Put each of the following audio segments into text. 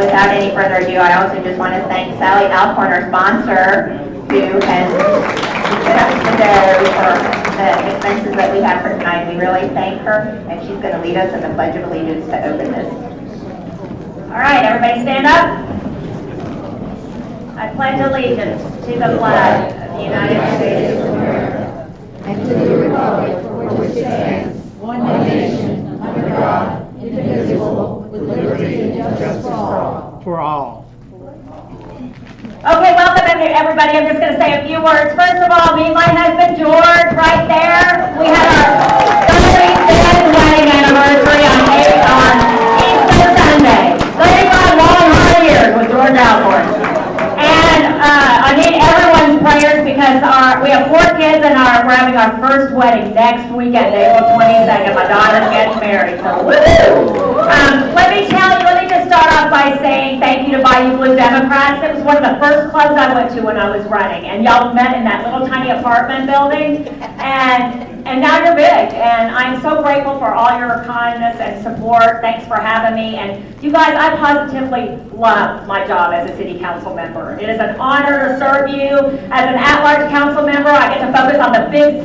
without any further ado, I also just want to thank Sally Alcorn, our sponsor, who has put up the dough for the expenses that we have for tonight. We really thank her, and she's going to lead us in the Pledge of Allegiance to open this. All right, everybody stand up. I pledge allegiance to the flag of the United States of America and to the republic for which it stands, one nation, under God, indivisible, with liberty and justice for all. Okay, welcome everybody. I'm just going to say a few words. First of all, meet my husband George right there. We had our 35th wedding anniversary on Easter Sunday. 35 long, hard years with George Alcorn. And I need everyone's prayers because we have 4 kids and we're having our first wedding next weekend, April 22nd. My daughter's getting married, so woo! Let me just start off by saying thank you to Bayou Blue Democrats. It was one of the first clubs I went to when I was running, and y'all met in that little tiny apartment building, and now you're big, and I'm so grateful for all your kindness and support. Thanks for having me, and you guys, I positively love my job as a city council member. It is an honor to serve you. As an at-large council member, I get to focus on the big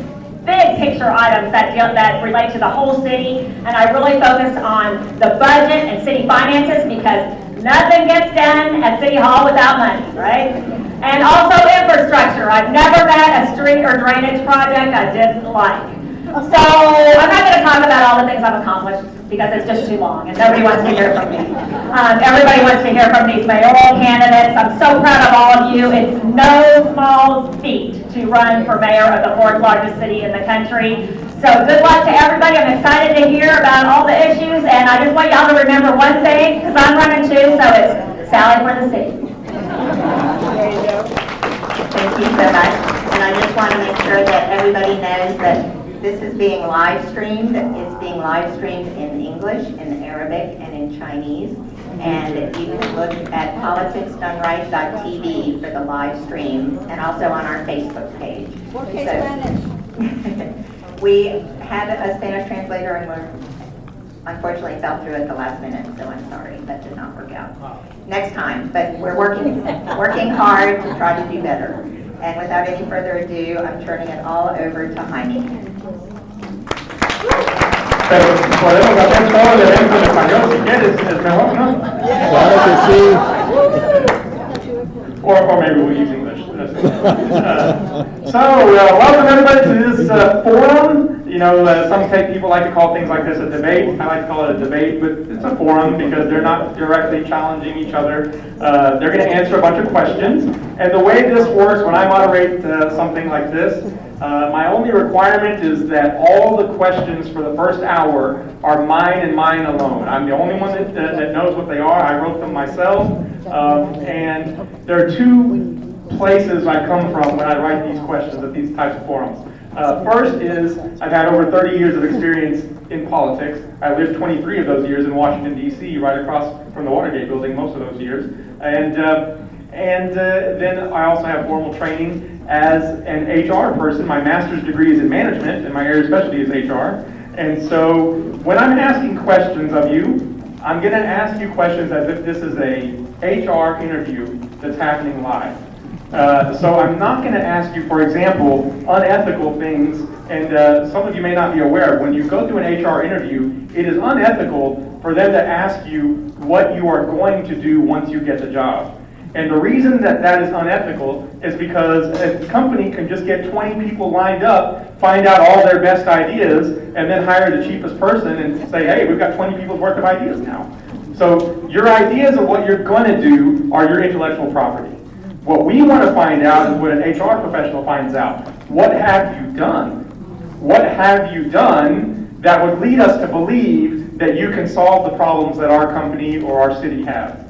picture items that relate to the whole city, and I really focus on the budget and city finances because nothing gets done at City Hall without money, right? And also infrastructure. I've never met a street or drainage project I didn't like. So I'm not going to talk about all the things I've accomplished because it's just too long and nobody wants to hear from me. Everybody wants to hear from these mayoral candidates. I'm so proud of all of you. It's no small feat to run for mayor of the 4th largest city in the country. So good luck to everybody. I'm excited to hear about all the issues, and I just want y'all to remember one thing because I'm running too, so it's Sally for the city. There you go. Thank you so much. And I just want to make sure that everybody knows that this is being live streamed. It's being live streamed in English, in Arabic, and in Chinese. And you can look at politicsdoneright.tv for the live stream, and also on our Facebook page. Okay, Spanish. We had a Spanish translator, and we unfortunately fell through at the last minute, so I'm sorry. That did not work out. Next time, but we're working hard to try to do better. And without any further ado, I'm turning it all over to Jaime. Pero podemos hacer todo el evento en español si quieres, es mejor, ¿no? Claro que sí. Or maybe we'll use English. Welcome everybody to this forum. You know, some people like to call things like this a debate. I like to call it a debate, but it's a forum because they're not directly challenging each other. They're going to answer a bunch of questions. And the way this works, when I moderate something like this, my only requirement is that all the questions for the first hour are mine and mine alone. I'm the only one that knows what they are. I wrote them myself. And there are 2 places I come from when I write these questions at these types of forums. First is I've had over 30 years of experience in politics. I lived 23 of those years in Washington, D.C., right across from the Watergate building most of those years. And then I also have formal training as an HR person. My master's degree is in management, and my area of specialty is HR. And so when I'm asking questions of you, I'm going to ask you questions as if this is a HR interview that's happening live. So I'm not going to ask you, for example, unethical things, and some of you may not be aware, when you go through an HR interview, it is unethical for them to ask you what you are going to do once you get the job. And the reason that that is unethical is because a company can just get 20 people lined up, find out all their best ideas, and then hire the cheapest person and say, hey, we've got 20 people's worth of ideas now. So your ideas of what you're going to do are your intellectual property. What we want to find out is what an HR professional finds out. What have you done? What have you done that would lead us to believe that you can solve the problems that our company or our city has?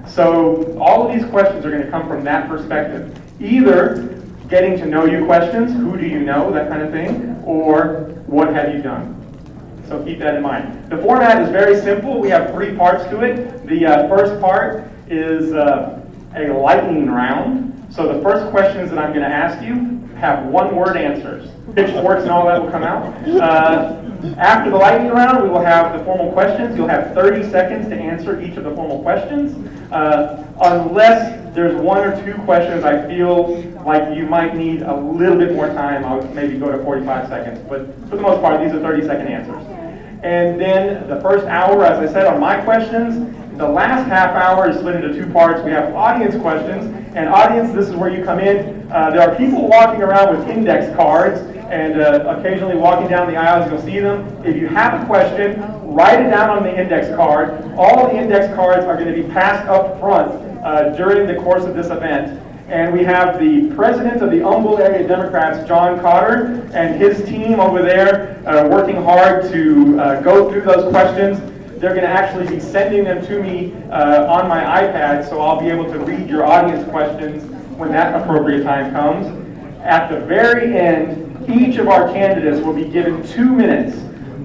So all of these questions are going to come from that perspective. Either getting to know you questions, who do you know, that kind of thing, or what have you done? So keep that in mind. The format is very simple. We have 3 parts to it. The first part is a lightning round. So the first questions that I'm going to ask you have 1-word answers. Pitchforks and all that will come out. After the lightning round, we will have the formal questions. You'll have 30 seconds to answer each of the formal questions. Unless there's one or two questions I feel like you might need a little bit more time, I'll maybe go to 45 seconds. But for the most part, these are 30-second answers. And then the first hour, as I said, on my questions. The last half hour is split into two parts. We have audience questions. And audience, this is where you come in. There are people walking around with index cards, and occasionally walking down the aisles, you'll see them. If you have a question, write it down on the index card. All the index cards are going to be passed up front during the course of this event. And we have the president of the Humble Area Democrats, John Cotter, and his team over there working hard to go through those questions. They're going to actually be sending them to me on my iPad, so I'll be able to read your audience questions when that appropriate time comes. At the very end, each of our candidates will be given 2 minutes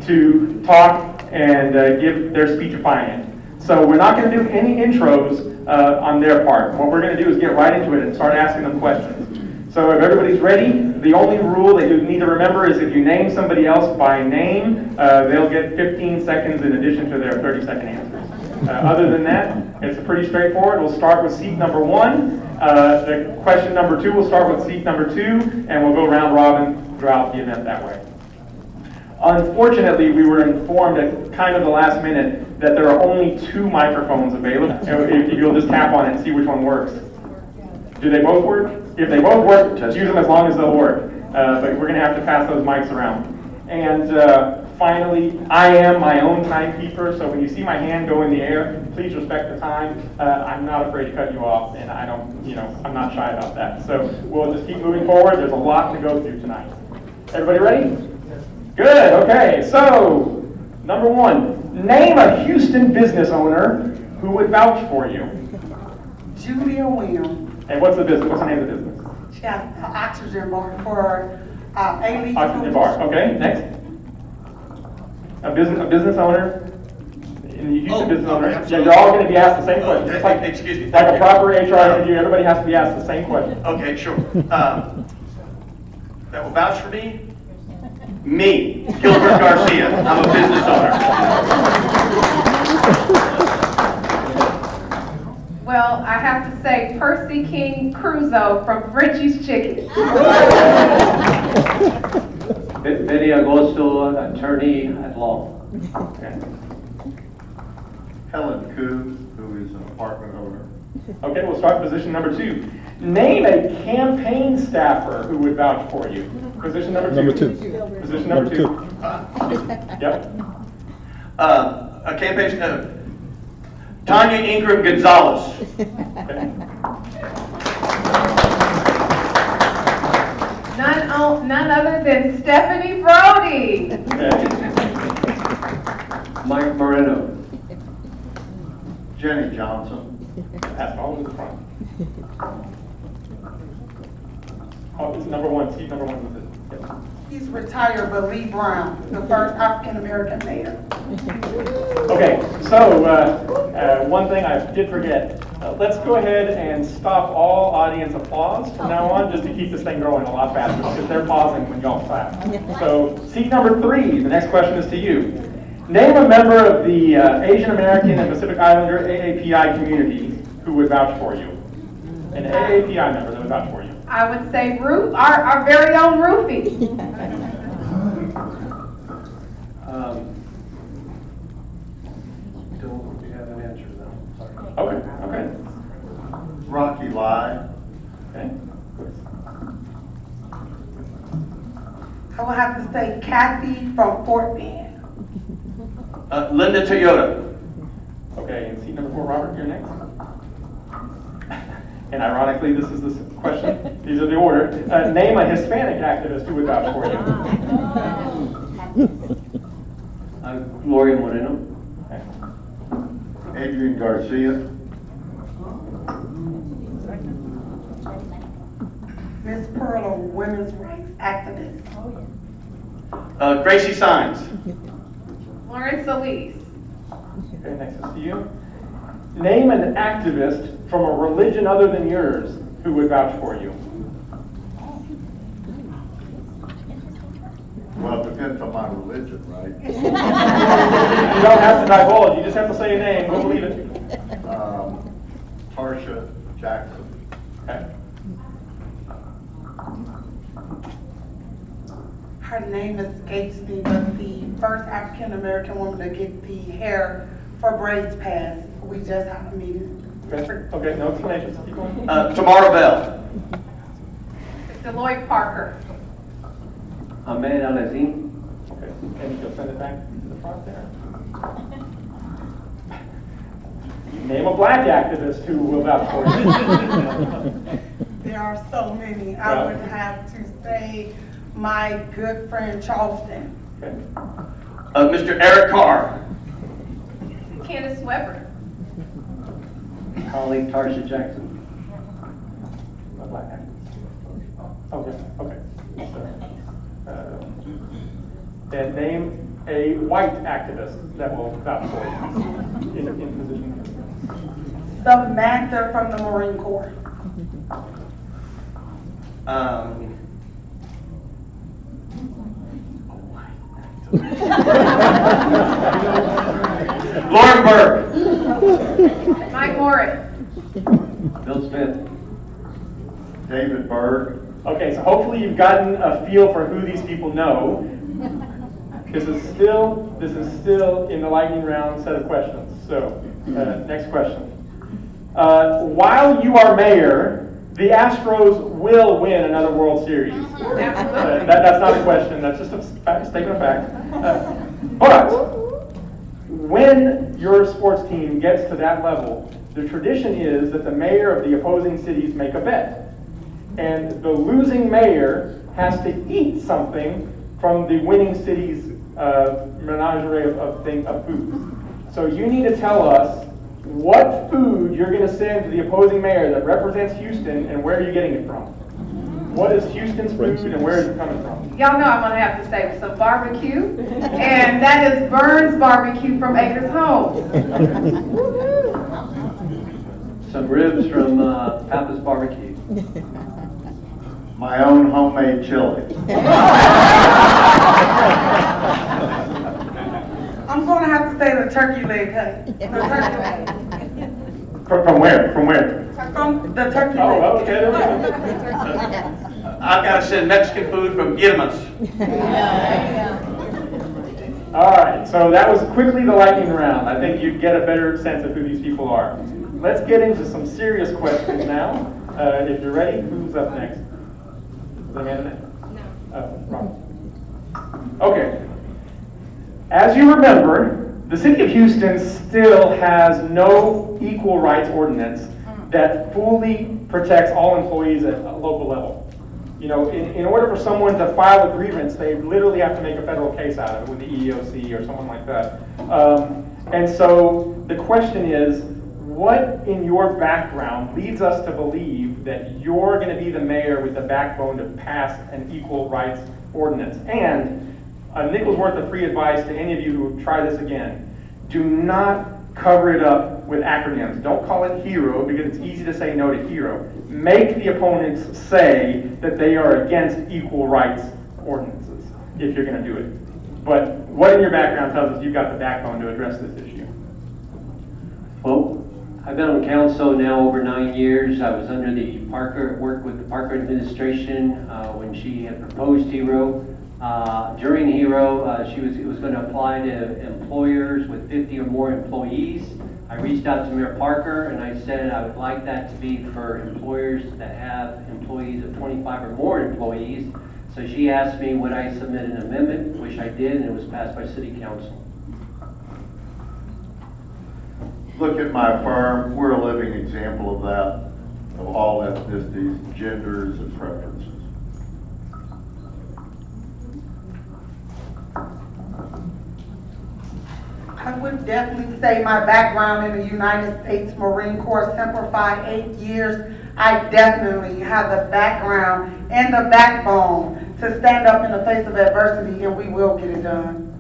to talk and give their speechifying. So we're not going to do any intros on their part. What we're going to do is get right into it and start asking them questions. So if everybody's ready, the only rule that you need to remember is if you name somebody else by name, they'll get 15 seconds in addition to their 30-second answers. Other than that, it's pretty straightforward. We'll start with seat number 1. The question number 2 will start with seat number 2, and we'll go round robin throughout the event that way. Unfortunately, we were informed at kind of the last minute that there are only 2 microphones available. If you'll just tap on it and see which one works. Do they both work? If they both work, just use them as long as they'll work. But we're going to have to pass those mics around. And finally, I am my own timekeeper, so when you see my hand go in the air, please respect the time. I'm not afraid to cut you off, and I don't, I'm not shy about that. So we'll just keep moving forward. There's a lot to go through tonight. Everybody ready? Good, okay. So, number 1, name a Houston business owner who would vouch for you. Julia Williams. And what's the business? What's the name of the business? She has an oxygen bar for A-Leaf. Oxygen bar. Okay, next. A business owner in the Houston business owner. Yeah, absolutely. you're all going to be asked the same question. It's like, Excuse me. like a proper HR interview, everybody has to be asked the same question. Okay, sure. That will vouch for me? Me, Gilbert Garcia. I'm a business owner. Well, I have to say Percy King Crusoe from Frenchie's Chicken. Benny Agosto, attorney at law. Okay. Helen Koo, who is an apartment owner. Okay, we'll start position number 2. Name a campaign staffer who would vouch for you. Position number 2. Number 2. Position number 2. Yep. A campaign, Tanya Ingram Gonzalez. Okay. None other than Stephanie Brody. Okay. Mike Moreno. Jenny Johnson. Pass all to the front. Oh, this is number 1. Seat number 1 was it. Yep. He's retired, but Lee Brown, the first African-American mayor. Okay, so one thing I did forget. Let's go ahead and stop all audience applause from now on, just to keep this thing going a lot faster, because they're pausing when y'all clap. So, seat number 3, the next question is to you. Name a member of the Asian American and Pacific Islander AAPI community who would vouch for you. An AAPI member that would vouch for you. I would say our very own Rufy. Don't have an answer to that. Sorry. Okay. Rocky Lai. Okay. I will have to say Kathy from Fort Bend. Linda Toyota. Okay, and seat number 4, Robert, you're next. And ironically, this is the question. These are the order. Name a Hispanic activist who would vouch for you. Gloria Moreno. Okay. Adrian Garcia. Miss Pearl, a women's rights activist. Gracie Sines. Lawrence Elise. Okay, next is to you. Name an activist from a religion other than yours who would vouch for you. Well, it depends on my religion, right? You don't have to divulge, you just have to say a name, we'll believe it. Tarsha Jackson. Okay. Her name escapes me, but the first African-American woman to get the hair for braids passed. We just had a meeting. Okay, no explanations, keep going. Tamara Bell. Deloitte Parker. Ahmed Al-Azim. Okay, and you'll send it back to the front there. Name a black activist who will vouch for you. There are so many. I would have to say my good friend Charleston. Okay. Mr. Eric Carr. Candace Weber. Colleague Tarsha Jackson. A black activist. Okay. So, and name a white activist that will vouch for you in position. Samantha from the Marine Corps. Lauren Burke. Mike Morris. Bill Smith. David Berg. Okay, so hopefully you've gotten a feel for who these people know. This is still in the lightning round set of questions. So, next question. While you are mayor, the Astros will win another World Series. That's not a question. That's just a statement of fact. But when your sports team gets to that level, the tradition is that the mayor of the opposing cities make a bet. And the losing mayor has to eat something from the winning city's menagerie of food. So you need to tell us what food you're going to send to the opposing mayor that represents Houston, and where are you getting it from? What is Houston's food, and where is it coming from? Y'all know I'm gonna have to say some barbecue, and that is Burns Barbecue from Acres Homes. Some ribs from Papa's Barbecue. My own homemade chili. I'm going to have to say the turkey leg, honey. The turkey leg. From where? From where? From the turkey leg. Oh, okay, there we go. I've got to send Mexican food from Gittimus. All right, so that was quickly the lightning round. I think you'd get a better sense of who these people are. Let's get into some serious questions now. If you're ready, who's up next? Is Amanda next? No. Robert. Okay. As you remember, the city of Houston still has no equal rights ordinance that fully protects all employees at a local level. You know, in order for someone to file a grievance, they literally have to make a federal case out of it with the EEOC or someone like that. And so the question is, what in your background leads us to believe that you're going to be the mayor with the backbone to pass an equal rights ordinance? And a nickel's worth of free advice to any of you who try this again. Do not cover it up with acronyms. Don't call it HERO, because it's easy to say no to HERO. Make the opponents say that they are against equal rights ordinances, if you're going to do it. But what in your background tells us you've got the backbone to address this issue? Well, I've been on council now over 9 years. I was under the worked with the Parker administration when she had proposed HERO. During HERO, it was going to apply to employers with 50 or more employees. I reached out to Mayor Parker and I said I would like that to be for employers that have employees of 25 or more employees. So she asked me would I submit an amendment, which I did, and it was passed by City Council. Look at my firm, we're a living example of that, of all ethnicities, genders, and preferences. I would definitely say my background in the United States Marine Corps, Semper Fi, 8 years, I definitely have the background and the backbone to stand up in the face of adversity, and we will get it done.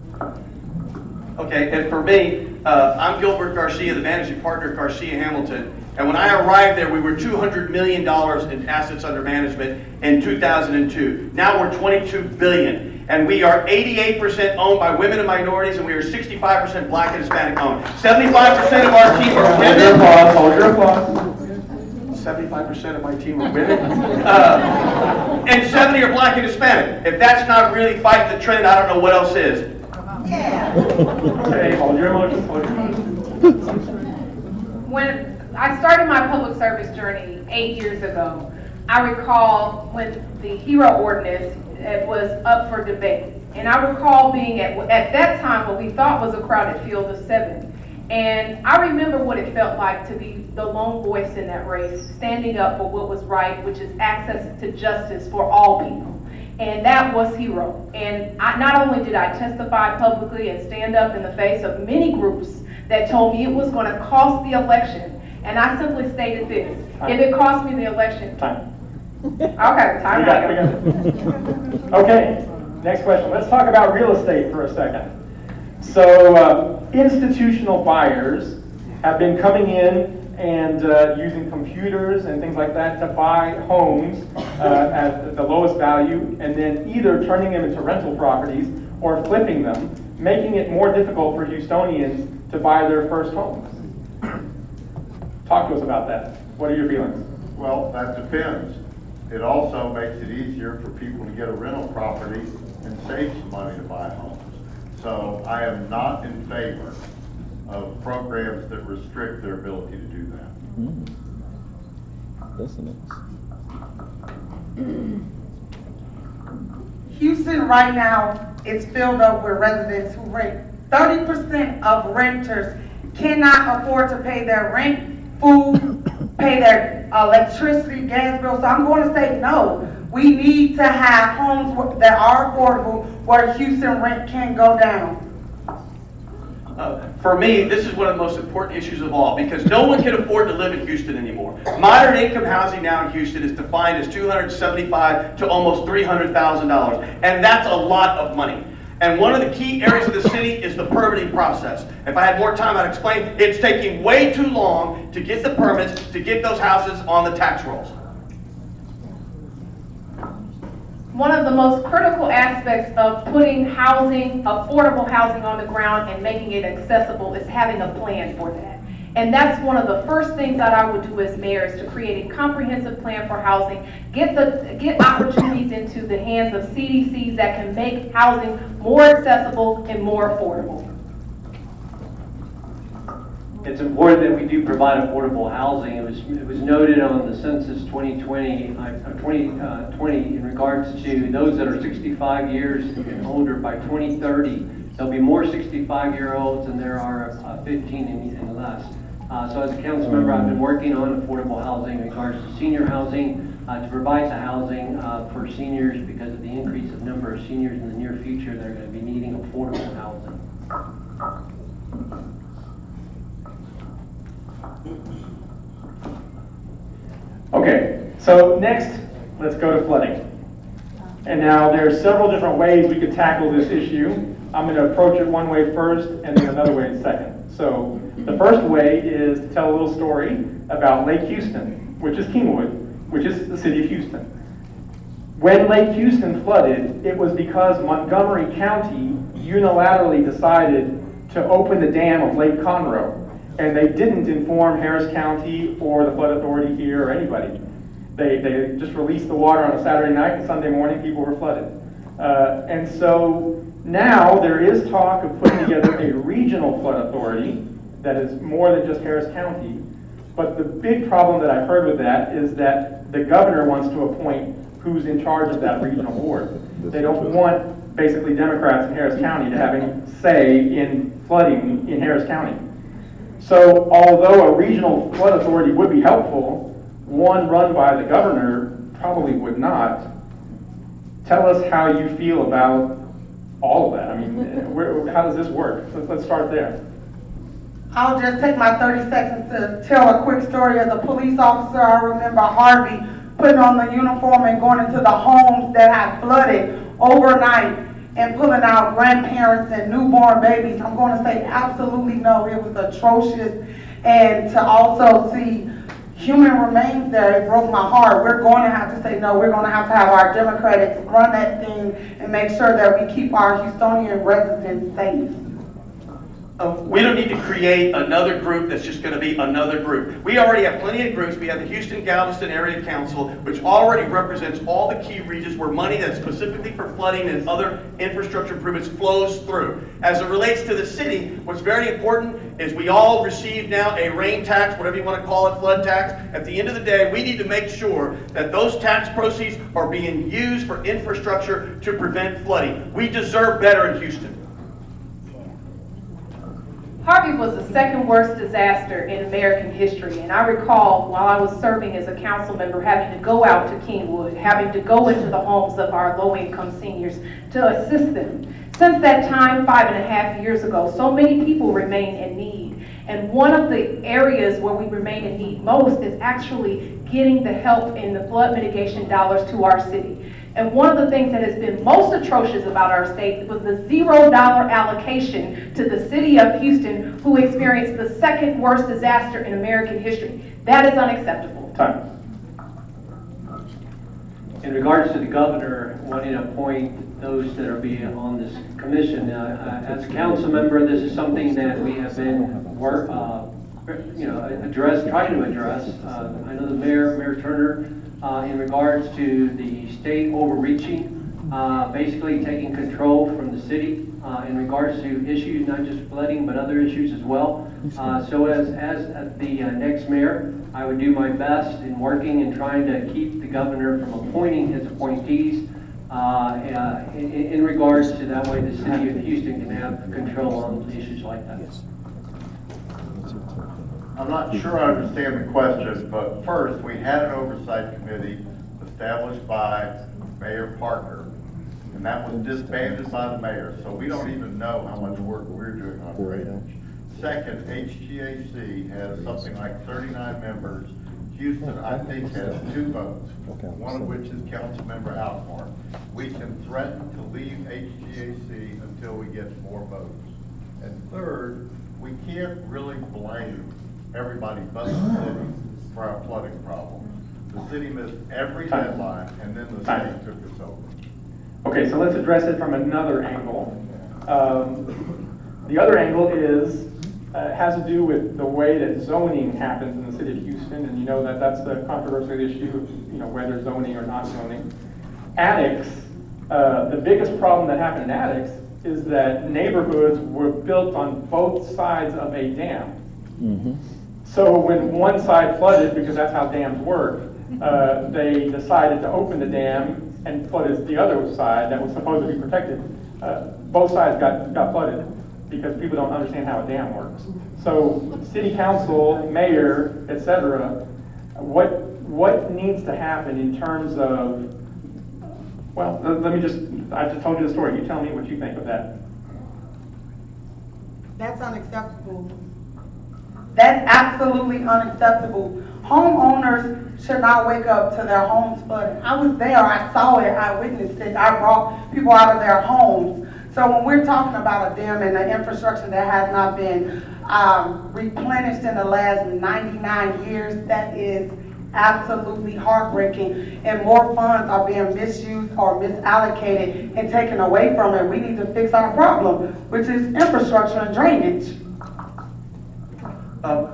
Okay, and for me, I'm Gilbert Garcia, the managing partner of Garcia Hamilton. And when I arrived there, we were $200 million in assets under management in 2002. Now we're $22 billion. And we are 88% owned by women and minorities, and we are 65% black and Hispanic owned. 75% of our team are Hold your women. applause, hold your applause. 75% of my team are women. And 70 are black and Hispanic. If that's not really fighting the trend, I don't know what else is. Okay, hold your emotions, hold your emotions. When I started my public service journey 8 years ago, I recall when the HERO ordinance was up for debate. And I recall being at that time what we thought was a crowded field of 7. And I remember what it felt like to be the lone voice in that race, standing up for what was right, which is access to justice for all people. And that was HERO. And not only did I testify publicly and stand up in the face of many groups that told me it was going to cost the election, and I simply stated this: if it cost me the election. Time. Okay, time We got it. Okay, next question. Let's talk about real estate for a second. So institutional buyers have been coming in and using computers and things like that to buy homes at the lowest value, and then either turning them into rental properties or flipping them, making it more difficult for Houstonians to buy their first homes. Talk to us about that. What are your feelings? Well, that depends. It also makes it easier for people to get a rental property and save some money to buy homes. So I am not in favor of programs that restrict their ability to do that. Houston right now is filled up with residents who rent. 30% of renters cannot afford to pay their rent, food, pay their electricity, gas bill. So I'm going to say no. We need to have homes that are affordable where Houston rent can go down. For me, this is one of the most important issues of all, because no one can afford to live in Houston anymore. Moderate income housing now in Houston is defined as $275,000 to almost $300,000, and that's a lot of money. And one of the key areas of the city is the permitting process. If I had more time, I'd explain. It's taking way too long to get the permits, to get those houses on the tax rolls. One of the most critical aspects of putting housing, affordable housing on the ground and making it accessible is having a plan for that. And that's one of the first things that I would do as mayor, is to create a comprehensive plan for housing, get opportunities into the hands of CDCs that can make housing more accessible and more affordable. It's important that we do provide affordable housing. It was noted on the census 2020 in regards to those that are 65 years and older. By 2030, there'll be more 65-year-olds than there are 15 and less. So as a council member, I've been working on affordable housing in regards to senior housing, to provide the housing for seniors, because of the increase of number of seniors in the near future that are going to be needing affordable housing. Okay, so next, let's go to flooding. And now there's several different ways we could tackle this issue. I'm going to approach it one way first and then another way second. So the first way is to tell a little story about Lake Houston, which is Kingwood, which is the city of Houston. When Lake Houston flooded, it was because Montgomery County unilaterally decided to open the dam of Lake Conroe. And they didn't inform Harris County or the flood authority here or anybody. They just released the water on a Saturday night, and Sunday morning people were flooded. And so now there is talk of putting together a regional flood authority that is more than just Harris County. But the big problem that I've heard with that is that the governor wants to appoint who's in charge of that regional board. They don't want basically Democrats in Harris County to have any say in flooding in Harris County. So although a regional flood authority would be helpful, one run by the governor probably would not. Tell us how you feel about all of that. I mean, how does this work? Let's start there. I'll just take my 30 seconds to tell a quick story. As a police officer, I remember Harvey putting on the uniform and going into the homes that had flooded overnight and pulling out grandparents and newborn babies. I'm going to say absolutely no. It was atrocious. And to also see human remains there. It broke my heart. We're going to have to say no. We're going to have our Democrats run that thing and make sure that we keep our Houstonian residents safe. We don't need to create another group that's just going to be another group. We already have plenty of groups. We have the Houston-Galveston Area Council, which already represents all the key regions where money that's specifically for flooding and other infrastructure improvements flows through. As it relates to the city, what's very important is we all receive now a rain tax, whatever you want to call it, flood tax. At the end of the day, we need to make sure that those tax proceeds are being used for infrastructure to prevent flooding. We deserve better in Houston. Harvey was the second worst disaster in American history, and I recall while I was serving as a council member having to go out to Kingwood, having to go into the homes of our low-income seniors to assist them. Since that time, 5.5 years ago, so many people remain in need, and one of the areas where we remain in need most is actually getting the help in the flood mitigation dollars to our city. And one of the things that has been most atrocious about our state was the $0 allocation to the city of Houston, who experienced the second worst disaster in American history. That is unacceptable. Time. In regards to the governor wanting to appoint those that are being on this commission, as a council member, this is something that we have been trying to address. I know the Mayor Turner, in regards to the state overreaching, basically taking control from the city in regards to issues, not just flooding, but other issues as well. So as the next mayor, I would do my best in working and trying to keep the governor from appointing his appointees in regards to that way the city of Houston can have control on issues like that. I'm not sure I understand the question, but first, we had an oversight committee established by Mayor Parker, and that was disbanded by the mayor, so we don't even know how much work we're doing on drainage. Second, HGAC has something like 39 members. Houston, I think, has 2 votes, one of which is Councilmember Alcorn. We can threaten to leave HGAC until we get more votes. And third, we can't really blame everybody but the city for our flooding problem. The city missed every deadline, and then the city took us over. Okay, so let's address it from another angle. The other angle has to do with the way that zoning happens in the city of Houston, and you know that's the controversial issue of whether zoning or not zoning. Addicts, the biggest problem that happened in addicts is that neighborhoods were built on both sides of a dam. Mm-hmm. So when one side flooded, because that's how dams work, they decided to open the dam and flooded the other side that was supposed to be protected. Both sides got flooded because people don't understand how a dam works. So city council, mayor, etc., what needs to happen in terms of, well, I just told you the story. You tell me what you think of that. That's unacceptable. That's absolutely unacceptable. Homeowners should not wake up to their homes flooding. I was there, I saw it, I witnessed it, I brought people out of their homes. So when we're talking about a dam and the infrastructure that has not been replenished in the last 99 years, that is absolutely heartbreaking. And more funds are being misused or misallocated and taken away from it. We need to fix our problem, which is infrastructure and drainage.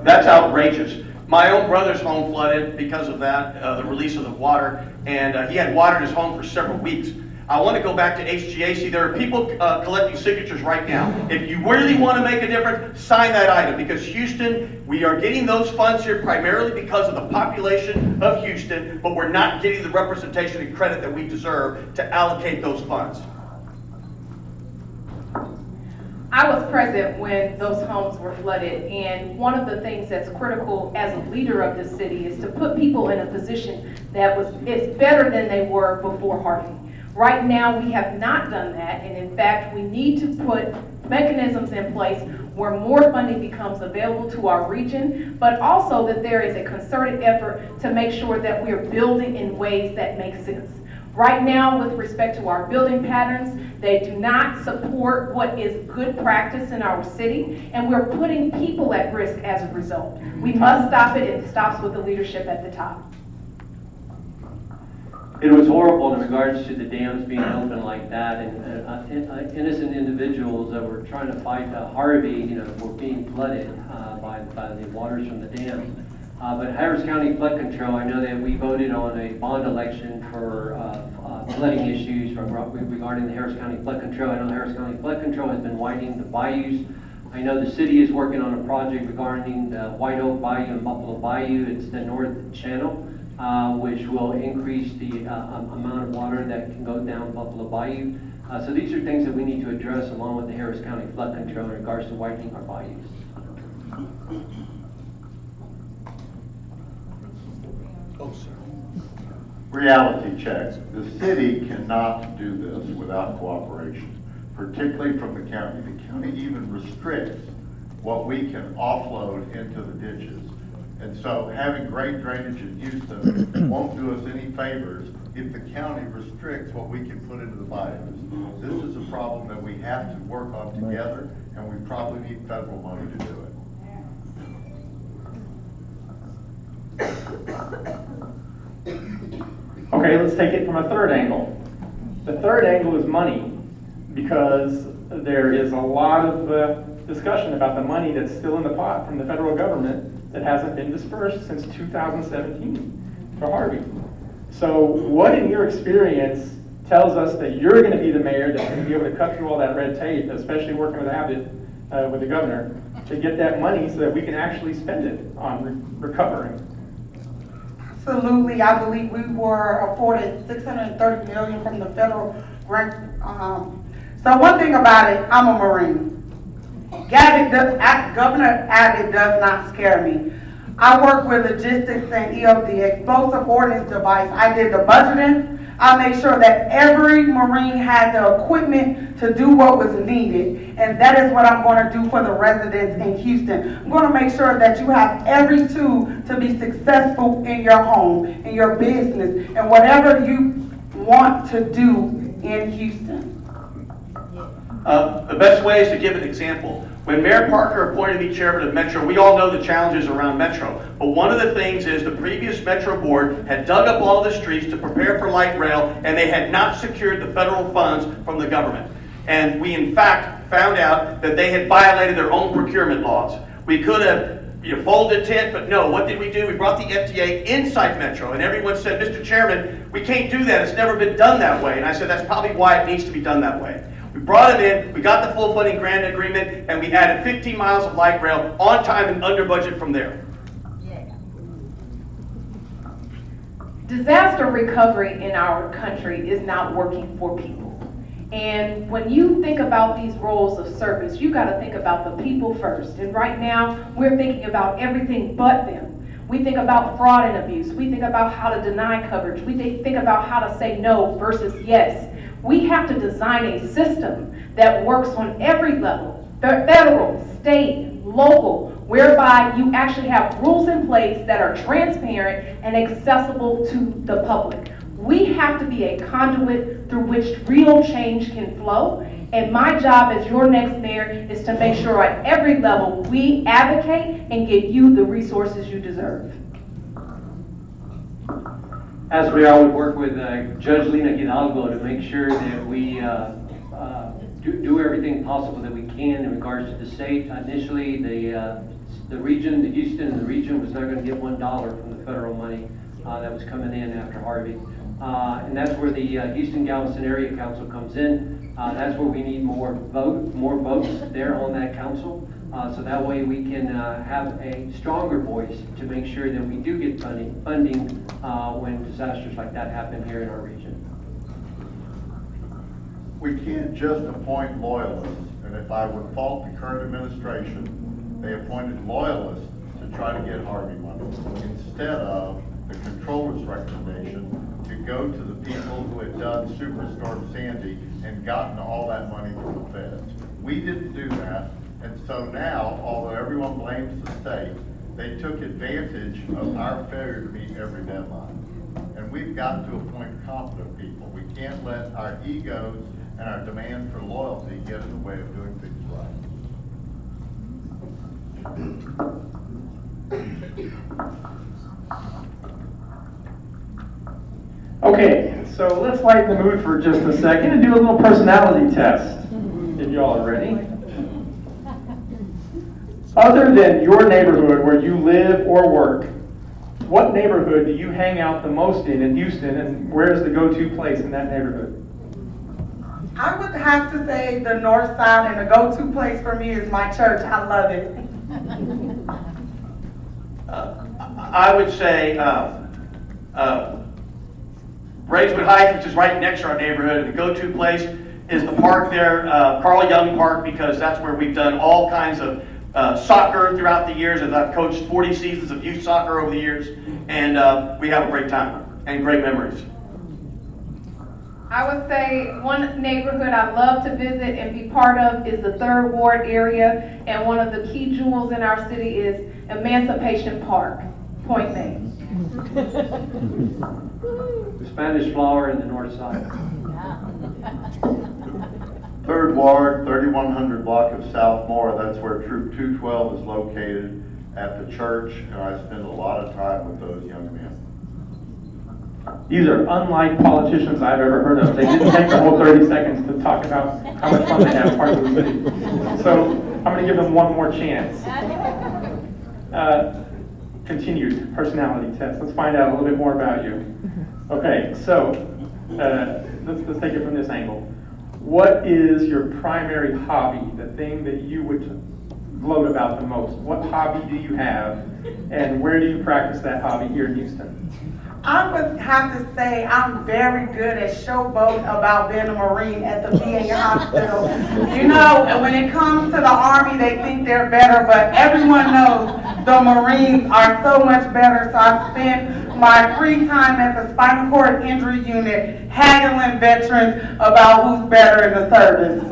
That's outrageous. My own brother's home flooded because of that, the release of the water, and he had water in his home for several weeks. I want to go back to HGAC. There are people collecting signatures right now. If you really want to make a difference, sign that item, because Houston, we are getting those funds here primarily because of the population of Houston, but we're not getting the representation and credit that we deserve to allocate those funds. I was present when those homes were flooded, and one of the things that's critical as a leader of the city is to put people in a position that is better than they were before Harvey. Right now, we have not done that, and in fact, we need to put mechanisms in place where more funding becomes available to our region, but also that there is a concerted effort to make sure that we are building in ways that make sense. Right now, with respect to our building patterns, they do not support what is good practice in our city, and we're putting people at risk as a result. We must stop it. It stops with the leadership at the top. It was horrible in regards to the dams being open like that, and innocent individuals that were trying to fight Harvey, were being flooded by the waters from the dams. But Harris County Flood Control, I know that we voted on a bond election for flooding issues regarding the Harris County Flood Control. I know the Harris County Flood Control has been widening the bayous. I know the city is working on a project regarding the White Oak Bayou and Buffalo Bayou. It's the North Channel, which will increase the amount of water that can go down Buffalo Bayou. So these are things that we need to address along with the Harris County Flood Control in regards to widening our bayous. Reality check. The city cannot do this without cooperation, particularly from the county. The county even restricts what we can offload into the ditches. And so having great drainage in Houston won't do us any favors if the county restricts what we can put into the bayous. This is a problem that we have to work on together, and we probably need federal money to do it. Okay, let's take it from a third angle. The third angle is money, because there is a lot of discussion about the money that's still in the pot from the federal government that hasn't been dispersed since 2017 for Harvey. So what in your experience tells us that you're going to be the mayor that's going to be able to cut through all that red tape, especially working with Abbott, with the governor, to get that money so that we can actually spend it on recovering? Absolutely, I believe we were afforded $630 million from the federal grant. So one thing about it, I'm a Marine. Governor Abbott does not scare me. I work with logistics and the explosive ordnance device. I did the budgeting. I made sure that every Marine had the equipment to do what was needed. And that is what I'm going to do for the residents in Houston. I'm going to make sure that you have every tool to be successful in your home, in your business, and whatever you want to do in Houston. The best way is to give an example. When Mayor Parker appointed me chairman of Metro, we all know the challenges around Metro. But one of the things is the previous Metro board had dug up all the streets to prepare for light rail, and they had not secured the federal funds from the government. And we, in fact, found out that they had violated their own procurement laws. We could have folded tent, but no, what did we do? We brought the FDA inside Metro, and everyone said, Mr. Chairman, we can't do that. It's never been done that way. And I said, that's probably why it needs to be done that way. We brought it in, we got the full funding grant agreement, and we added 15 miles of light rail on time and under budget from there. Disaster recovery in our country is not working for people. And when you think about these roles of service, you got to think about the people first. And right now, we're thinking about everything but them. We think about fraud and abuse. We think about how to deny coverage. We think about how to say no versus yes. We have to design a system that works on every level, federal, state, local, whereby you actually have rules in place that are transparent and accessible to the public. We have to be a conduit through which real change can flow. And my job as your next mayor is to make sure at every level we advocate and give you the resources you deserve. As we all would work with Judge Lina Hidalgo to make sure that we do everything possible that we can in regards to the state. Initially, the region, the Houston and the region was not going to get $1 from the federal money that was coming in after Harvey. And that's where the Houston-Galveston Area Council comes in. That's where we need more votes there on that council. So that way we can have a stronger voice to make sure that we do get funding when disasters like that happen here in our region. We can't just appoint loyalists, and if I would fault the current administration, they appointed loyalists to try to get Harvey money instead of the controller's recommendation to go to the people who had done Superstorm Sandy and gotten all that money from the feds. We didn't do that. And so now, although everyone blames the state, they took advantage of our failure to meet every deadline. And we've got to appoint competent people. We can't let our egos and our demand for loyalty get in the way of doing things right. Okay, so let's lighten the mood for just a second and do a little personality test, if y'all are ready. Other than your neighborhood where you live or work, what neighborhood do you hang out the most in Houston, and where's the go-to place in that neighborhood? I would have to say the north side, and the go-to place for me is my church. I love it. I would say Braeswood Heights, which is right next to our neighborhood. The go-to place is the park there, Carl Young Park, because that's where we've done all kinds of soccer throughout the years, as I've coached 40 seasons of youth soccer over the years, and we have a great time and great memories. I would say one neighborhood I love to visit and be part of is the 3rd Ward area, and one of the key jewels in our city is Emancipation Park, Point Maine. The Spanish Flower in the north side. 3rd Ward, 3100 block of Southmore, that's where Troop 212 is located at the church, and I spend a lot of time with those young men. These are unlike politicians I've ever heard of. They didn't take the whole 30 seconds to talk about how much fun they have part of the city. So I'm going to give them one more chance. Continued personality test. Let's find out a little bit more about you. Okay, so let's take it from this angle. What is your primary hobby, the thing that you would gloat about the most? What hobby do you have, and where do you practice that hobby here in Houston? I would have to say I'm very good at showboat about being a Marine at the VA hospital. You know, when it comes to the Army, they think they're better, but everyone knows the Marines are so much better. So I spend my free time at the spinal cord injury unit haggling veterans about who's better in the service.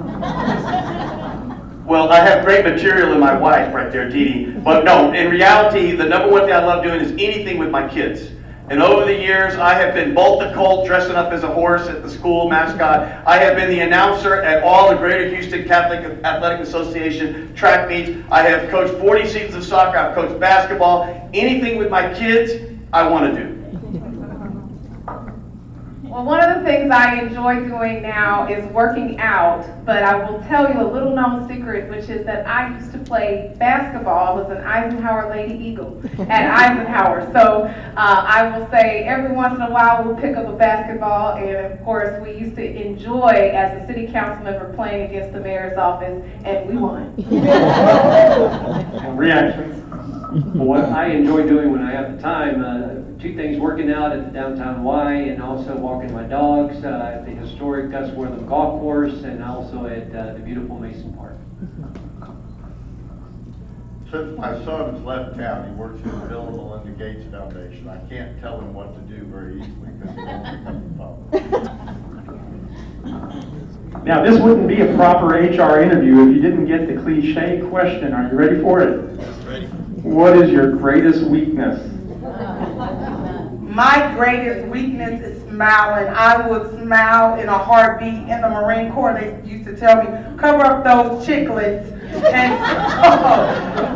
Well, I have great material in my wife right there, Dee Dee. But no, in reality, the number one thing I love doing is anything with my kids. And over the years, I have been Bolt the Colt, dressing up as a horse at the school mascot. I have been the announcer at all the Greater Houston Catholic Athletic Association track meets. I have coached 40 seasons of soccer. I've coached basketball. Anything with my kids, I want to do. Well, one of the things I enjoy doing now is working out, but I will tell you a little known secret, which is that I used to play basketball. I was an Eisenhower Lady Eagle at Eisenhower. So I will say every once in a while we'll pick up a basketball, and of course we used to enjoy, as a city council member, playing against the mayor's office, and we won. Reactions? What I enjoy doing when I have the time, 2 things: working out at the downtown Y, and also walking my dogs at the historic Gus Wortham Golf Course, and also at the beautiful Mason Park. Since my son's left town, he works for the Bill and Melinda Gates Foundation. I can't tell him what to do very easily because he won't pick up the phone. Now, this wouldn't be a proper HR interview if you didn't get the cliche question. Are you ready for it? Ready. What is your greatest weakness? My greatest weakness is smiling. I would smile in a heartbeat. In the Marine Corps, they used to tell me, cover up those chiclets. And so,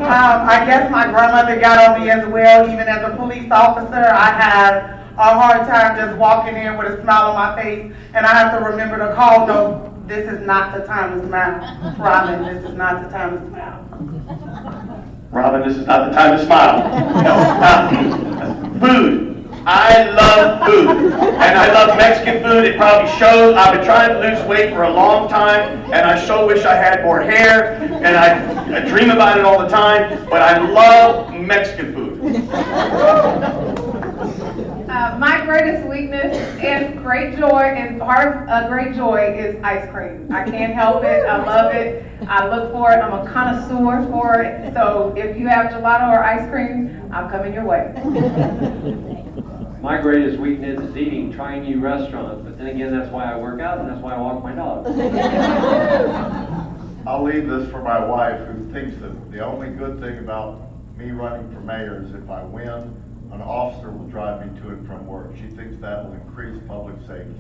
I guess my grandmother got on me as well. Even as a police officer, I had a hard time just walking in with a smile on my face. And I have to remember to call, no, this is not the time to smile. Robin, this is not the time to smile. Robin, this is not the time to smile. No, food. I love food. And I love Mexican food. It probably shows. I've been trying to lose weight for a long time, and I so wish I had more hair, and I dream about it all the time, but I love Mexican food. My greatest weakness and great joy, and part of great joy, is ice cream. I can't help it. I love it. I look for it. I'm a connoisseur for it. So if you have gelato or ice cream, I'm coming your way. My greatest weakness is trying new restaurants, but then again, that's why I work out and that's why I walk my dog. I'll leave this for my wife, who thinks that the only good thing about me running for mayor is if I win, an officer will drive me to and from work. She thinks that will increase public safety.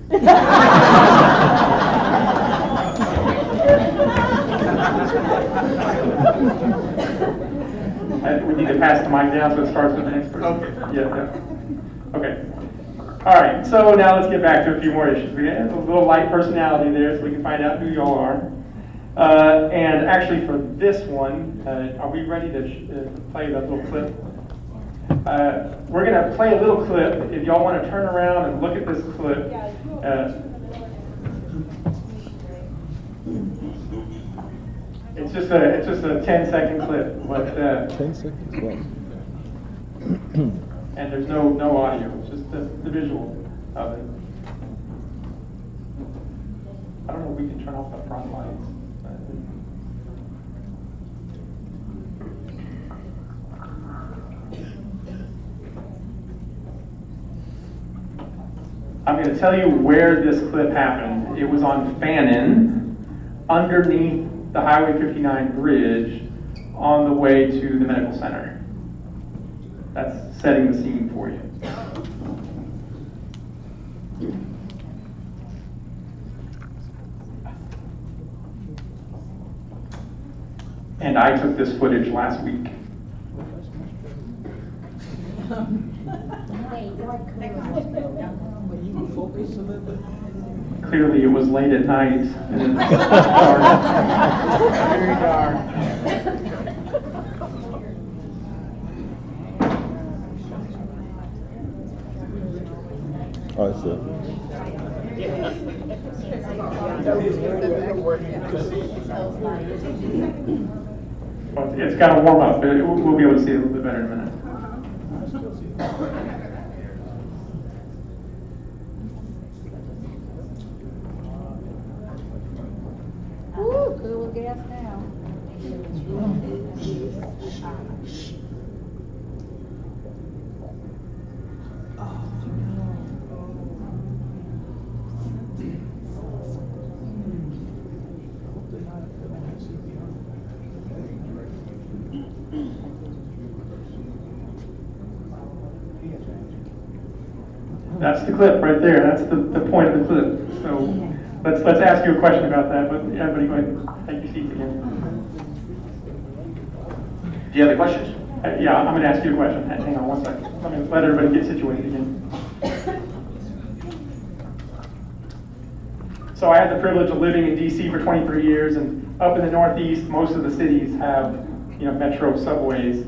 We need to pass the mic down so it starts with the next person. Okay. Yeah. Okay. All right, so now let's get back to a few more issues. We have a little light personality there so we can find out who y'all are. And actually for this one, are we ready to play that little clip? We're going to play a little clip. If y'all want to turn around and look at this clip. It's just a 10-second clip, but 10 seconds, what? and there's no audio. It's just the visual of it. I don't know if we can turn off the front lights. I'm going to tell you where this clip happened. It was on Fannin, underneath the Highway 59 bridge, on the way to the medical center. That's setting the scene for you. And I took this footage last week. Clearly it was late at night and it was dark. Very dark. Oh, I see. Well, it's got to warm up, but we'll be able to see it a little bit better in a minute. Ooh, cool gas now. That's the clip right there. That's the point of the clip. So let's ask you a question about that. But everybody go ahead and take your seats again. Do you have any questions? Yeah, I'm going to ask you a question. Hang on one second. Let me let everybody get situated again. So I had the privilege of living in D.C. for 23 years, and up in the Northeast, most of the cities have, metro subways.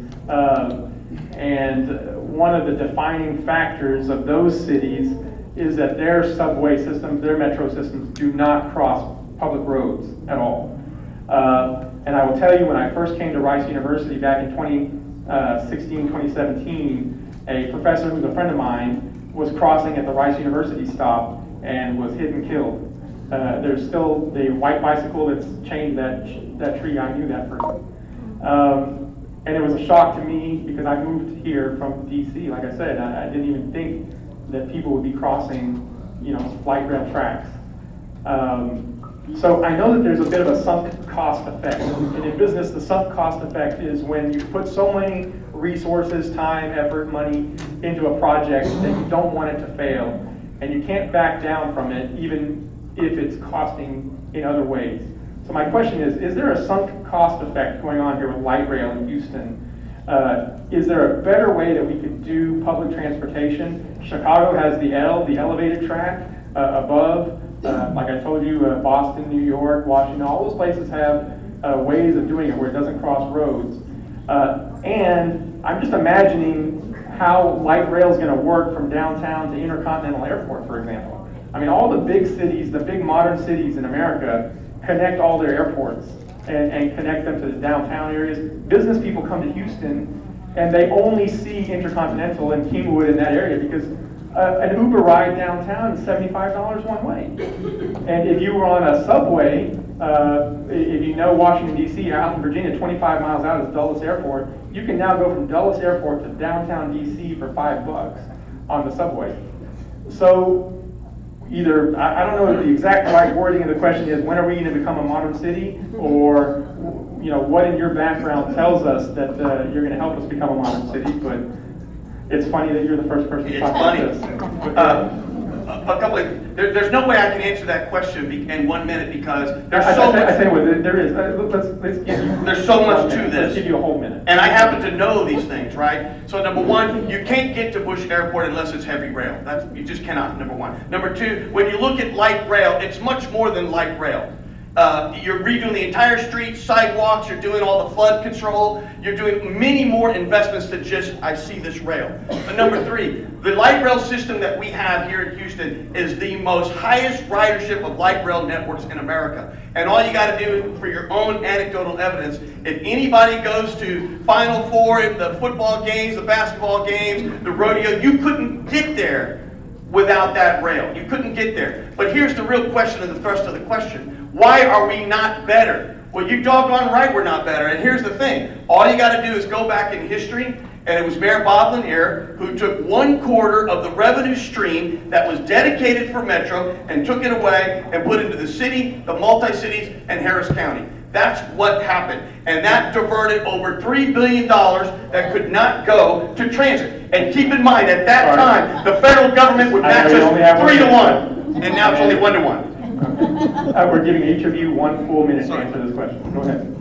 And one of the defining factors of those cities is that their subway systems, their metro systems, do not cross public roads at all. And I will tell you, when I first came to Rice University back in 2016, 2017, a professor who's a friend of mine was crossing at the Rice University stop and was hit and killed. There's still the white bicycle that's chained that tree. I knew that person. And it was a shock to me because I moved here from D.C. Like I said, I didn't even think that people would be crossing, light rail tracks. So I know that there's a bit of a sunk cost effect. And in business, the sunk cost effect is when you put so many resources, time, effort, money into a project that you don't want it to fail, and you can't back down from it even if it's costing in other ways. So my question is there a sunk cost effect going on here with light rail in Houston? Is there a better way that we could do public transportation? Chicago has the elevated track above. Like I told you, Boston, New York, Washington, all those places have ways of doing it where it doesn't cross roads. And I'm just imagining how light rail is going to work from downtown to Intercontinental Airport, for example. I mean, all the big cities, the big modern cities in America, connect all their airports and connect them to the downtown areas. Business people come to Houston and they only see Intercontinental and Kingwood in that area because an Uber ride downtown is $75 one way. And if you were on a subway, if you know Washington, D.C., out in Virginia, 25 miles out is Dulles Airport, you can now go from Dulles Airport to downtown D.C. for $5 on the subway. So either, I don't know the exact right wording of the question is, when are we going to become a modern city? Or, what in your background tells us that you're going to help us become a modern city? But It's funny that you're the first person to It's talk funny. about this. A couple of, there's no way I can answer that question in 1 minute because there's I so tell you much, what, there is. Let's give you. there's so much 1 to minute. this. Let's give you a whole minute. And I happen to know these things, right? So number one, you can't get to Bush Airport unless it's heavy rail. You just cannot, number one. Number two, when you look at light rail, it's much more than light rail. You're redoing the entire street, sidewalks, you're doing all the flood control, you're doing many more investments than just, I see this rail. But number three, the light rail system that we have here in Houston is the most highest ridership of light rail networks in America. And all you got to do for your own anecdotal evidence, if anybody goes to Final Four, the football games, the basketball games, the rodeo, you couldn't get there without that rail. You couldn't get there. But here's the real question and the thrust of the question. Why are we not better? Well, you doggone right we're not better. And here's the thing. All you got to do is go back in history, and it was Mayor Boblin here who took 1/4 of the revenue stream that was dedicated for Metro and took it away and put it into the city, the multi-cities, and Harris County. That's what happened. And that diverted over $3 billion that could not go to transit. And keep in mind, at that time, the federal government would match us 3 to 1. And now it's only 1 to 1. We're giving each of you 1 full minute to answer this question. Go ahead.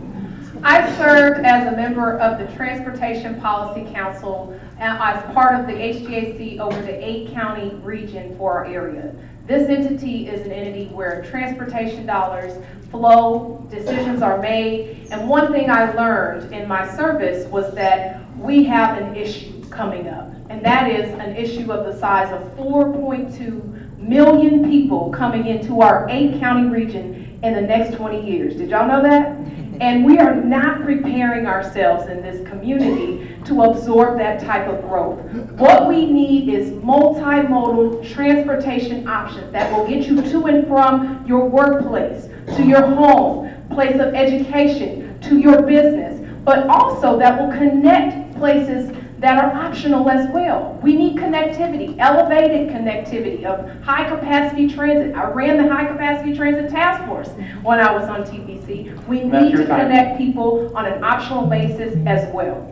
I've served as a member of the Transportation Policy Council as part of the HGAC over the 8-county region for our area. This entity is an entity where transportation dollars flow, decisions are made, and one thing I learned in my service was that we have an issue coming up, and that is an issue of the size of 4.2 million people coming into our 8-county region in the next 20 years. Did y'all know that? And we are not preparing ourselves in this community to absorb that type of growth. What we need is multimodal transportation options that will get you to and from your workplace, to your home, place of education, to your business, but also that will connect places that are optional as well. We need connectivity, elevated connectivity of high-capacity transit. I ran the high-capacity transit task force when I was on TPC. We need to connect people on an optional basis as well.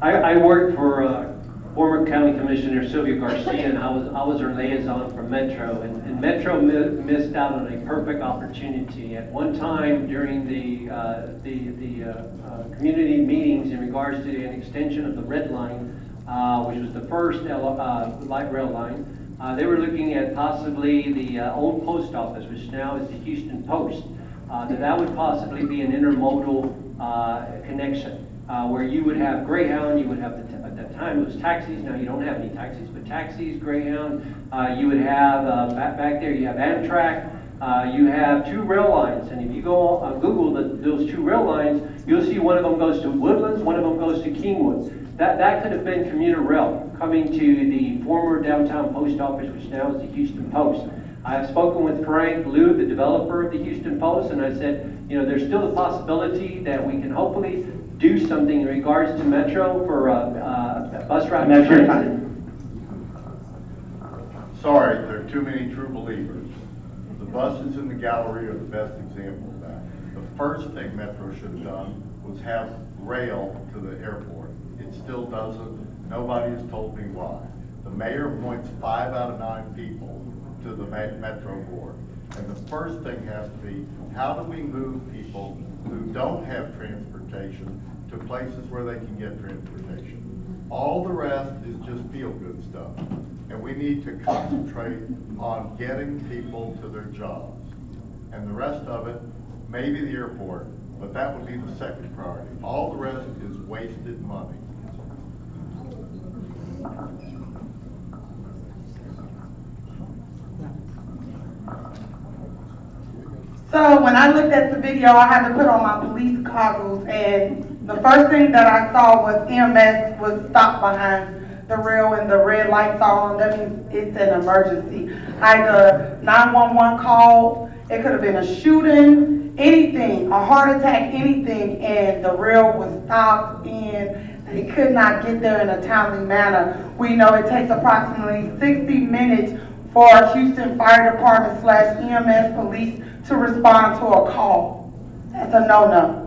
I worked for former County Commissioner Sylvia Garcia, and I was her liaison for Metro, and Metro missed out on a perfect opportunity. At one time during the community meetings in regards to an extension of the Red Line, which was the first light rail line, they were looking at possibly the old post office, which now is the Houston Post, that would possibly be an intermodal connection. Where you would have Greyhound, you would have, at that time it was taxis, now you don't have any taxis, but taxis, Greyhound, you would have, back there you have Amtrak, you have 2 rail lines, and if you go Google those 2 rail lines, you'll see one of them goes to Woodlands, one of them goes to Kingwood. That could have been commuter rail coming to the former downtown post office, which now is the Houston Post. I have spoken with Frank Liu, the developer of the Houston Post, and I said, you know, there's still a possibility that we can hopefully do something in regards to Metro for bus route transit. Sorry, there are too many true believers. The buses in the gallery are the best example of that. The first thing Metro should have done was have rail to the airport. It still doesn't. Nobody has told me why. The mayor appoints 5 out of 9 people to the Metro board. And the first thing has to be, how do we move people who don't have transportation to places where they can get transportation? All the rest is just feel-good stuff. And we need to concentrate on getting people to their jobs. And the rest of it, maybe the airport, but that would be the second priority. All the rest is wasted money. So when I looked at the video, I had to put on my police goggles, and the first thing that I saw was EMS was stopped behind the rail and the red lights are on. That means it's an emergency. I had a 911 call. It could have been a shooting, anything, a heart attack, anything, and the rail was stopped and they could not get there in a timely manner. We know it takes approximately 60 minutes for Houston Fire Department / EMS police to respond to a call. That's a no-no.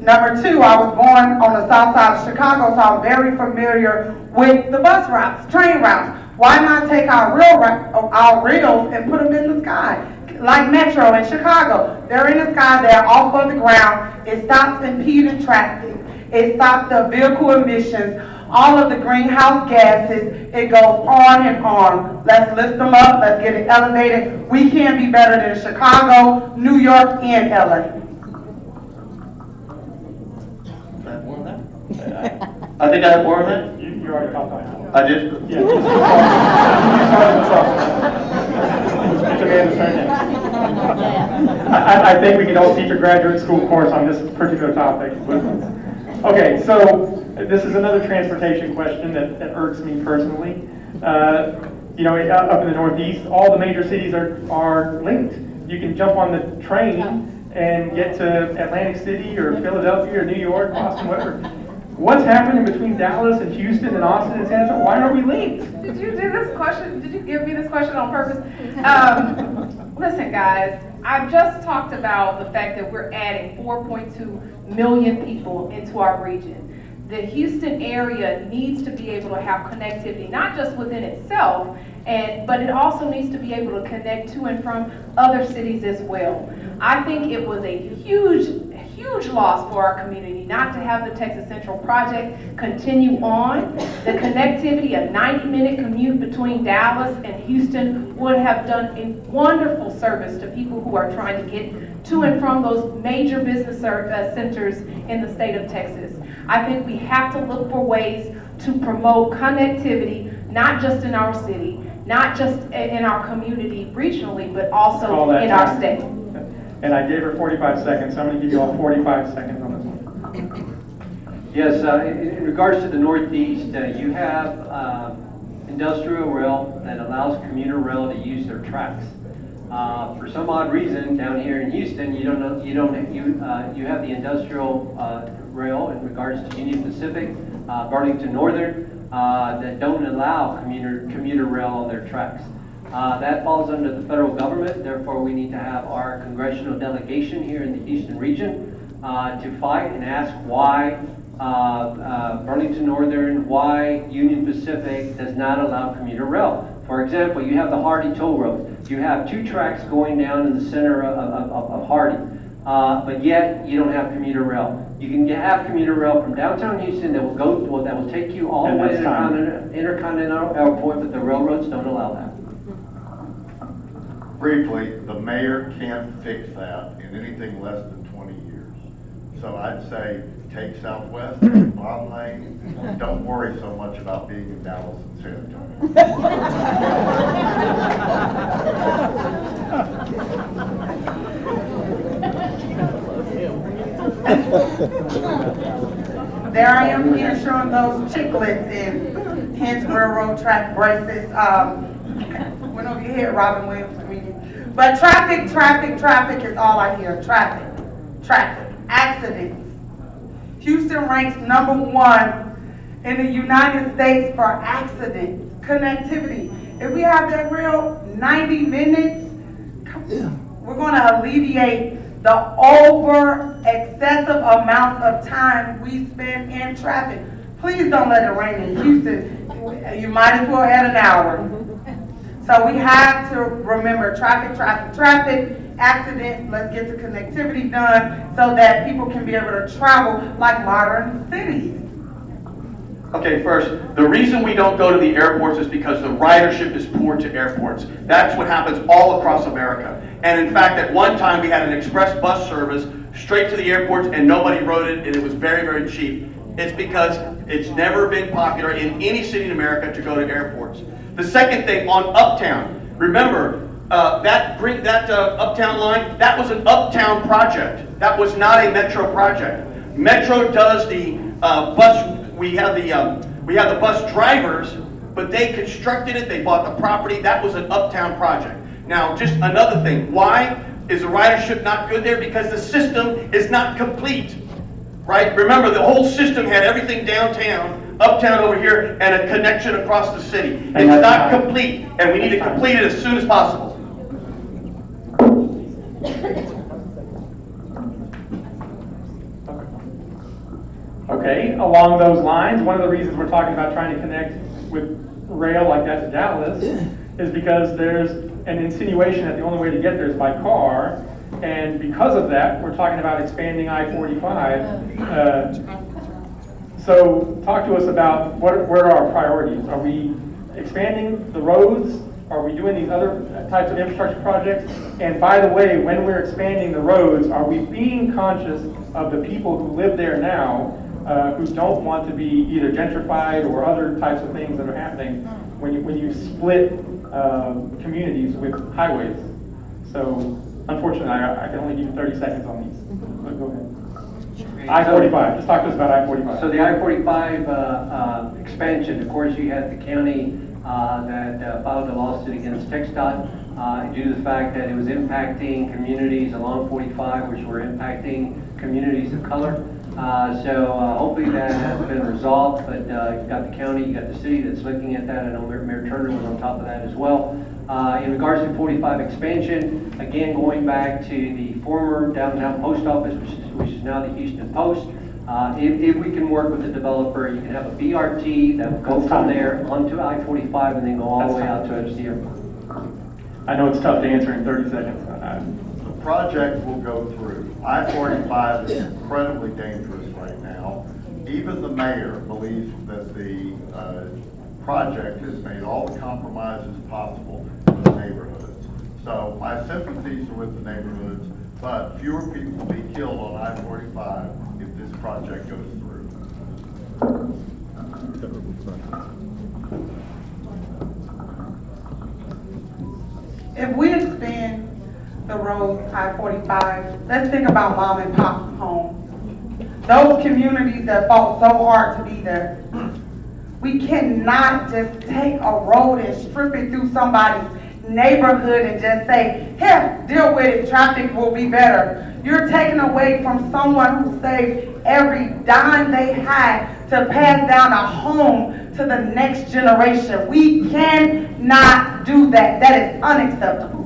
Number two, I was born on the south side of Chicago, so I'm very familiar with the bus routes, train routes. Why not take our rails and put them in the sky? Like Metro in Chicago, they're in the sky, they're off of the ground. It stops impeding traffic. It stops the vehicle emissions, all of the greenhouse gases. It goes on and on. Let's lift them up. Let's get it elevated. We can be better than Chicago, New York, and LA. I think I have more of that. You already talked on that. I did? Yeah. You started the trouble. It's Amanda's turn now. I think we can all teach a graduate school course on this particular topic. Okay, so this is another transportation question that irks me personally. You know, up in the Northeast, all the major cities are linked. You can jump on the train and get to Atlantic City or Philadelphia or New York, Boston, whatever. What's happening between Dallas and Houston and Austin and San Antonio? Why aren't we linked? Did you do this question? Did you give me this question on purpose? Listen, guys, I've just talked about the fact that we're adding 4.2 million people into our region. The Houston area needs to be able to have connectivity, not just within itself, but it also needs to be able to connect to and from other cities as well. I think it was a huge loss for our community not to have the Texas Central project continue on. The connectivity, a 90-minute commute between Dallas and Houston would have done a wonderful service to people who are trying to get to and from those major business centers in the state of Texas. I think we have to look for ways to promote connectivity, not just in our city, not just in our community regionally, but also in our state. And I gave her 45 seconds, so I'm going to give you all 45 seconds on this one. Yes, in regards to the Northeast, you have industrial rail that allows commuter rail to use their tracks. For some odd reason, down here in Houston, you have the industrial rail in regards to Union Pacific, Burlington Northern, that don't allow commuter rail on their tracks. That falls under the federal government, therefore we need to have our congressional delegation here in the Houston region to fight and ask why Burlington Northern, why Union Pacific does not allow commuter rail. For example, you have the Hardy Toll Road. You have 2 tracks going down in the center of Hardy, but yet you don't have commuter rail. You can have commuter rail from downtown Houston that will take you all the way to the Intercontinental Airport, but the railroads don't allow that. Briefly, the mayor can't fix that in anything less than 20 years. So I'd say take Southwest, Bond Lane, don't worry so much about being in Dallas and San Antonio. There I am here showing those chiclets and hence railroad track braces. Went over your head, Robin Williams comedian. But traffic is all I hear. Traffic, accidents. Houston ranks number 1 in the United States for accidents, connectivity. If we have that rail 90 minutes, we're going to alleviate the excessive amounts of time we spend in traffic. Please don't let it rain in Houston. You might as well add an hour. So we have to remember traffic, accidents. Let's get the connectivity done so that people can be able to travel like modern cities. Okay, first, the reason we don't go to the airports is because the ridership is poor to airports. That's what happens all across America. And in fact, at one time we had an express bus service straight to the airports and nobody rode it and it was very, very cheap. It's because it's never been popular in any city in America to go to airports. The second thing, on Uptown, remember, that Uptown line, that was an Uptown project. That was not a Metro project. Metro does the bus. We have the bus drivers, but they constructed it. They bought the property. That was an Uptown project. Now, just another thing. Why is the ridership not good there? Because the system is not complete. Right? Remember, the whole system had everything downtown, uptown over here, and a connection across the city. It's not complete, and we need to complete it as soon as possible. Okay, along those lines, one of the reasons we're talking about trying to connect with rail like that to Dallas is because there's an insinuation that the only way to get there is by car, and because of that, we're talking about expanding I-45. So talk to us about where are our priorities? Are we expanding the roads? Are we doing these other types of infrastructure projects? And by the way, when we're expanding the roads, are we being conscious of the people who live there now who don't want to be either gentrified or other types of things that are happening when you split communities with highways? So unfortunately, I can only give you 30 seconds on these. But go ahead. I-45, just talk to us about I-45. So the I-45 expansion, of course, you had the county that filed a lawsuit against TxDOT due to the fact that it was impacting communities along 45, which were impacting communities of color. So hopefully that has been resolved, but you've got the county, you've got the city that's looking at that. I know Mayor Turner was on top of that as well. In regards to 45 expansion, again, going back to the former downtown post office, which is now the Houston Post, if we can work with the developer, you can have a BRT that will go from there onto I-45 and then go all the way out to the airport. I know it's tough to answer in 30 seconds. The project will go through. I-45 is incredibly dangerous right now. Even the mayor believes that the project has made all the compromises possible for the neighborhoods. So my sympathies are with the neighborhoods, but fewer people will be killed on I-45 if this project goes through. If we expand the road I-45, let's think about mom and pop homes. Those communities that fought so hard to be there. We cannot just take a road and strip it through somebody's neighborhood and just say, here, deal with it, traffic will be better. You're taking away from someone who saved every dime they had to pass down a home to the next generation. We cannot do that. That is unacceptable.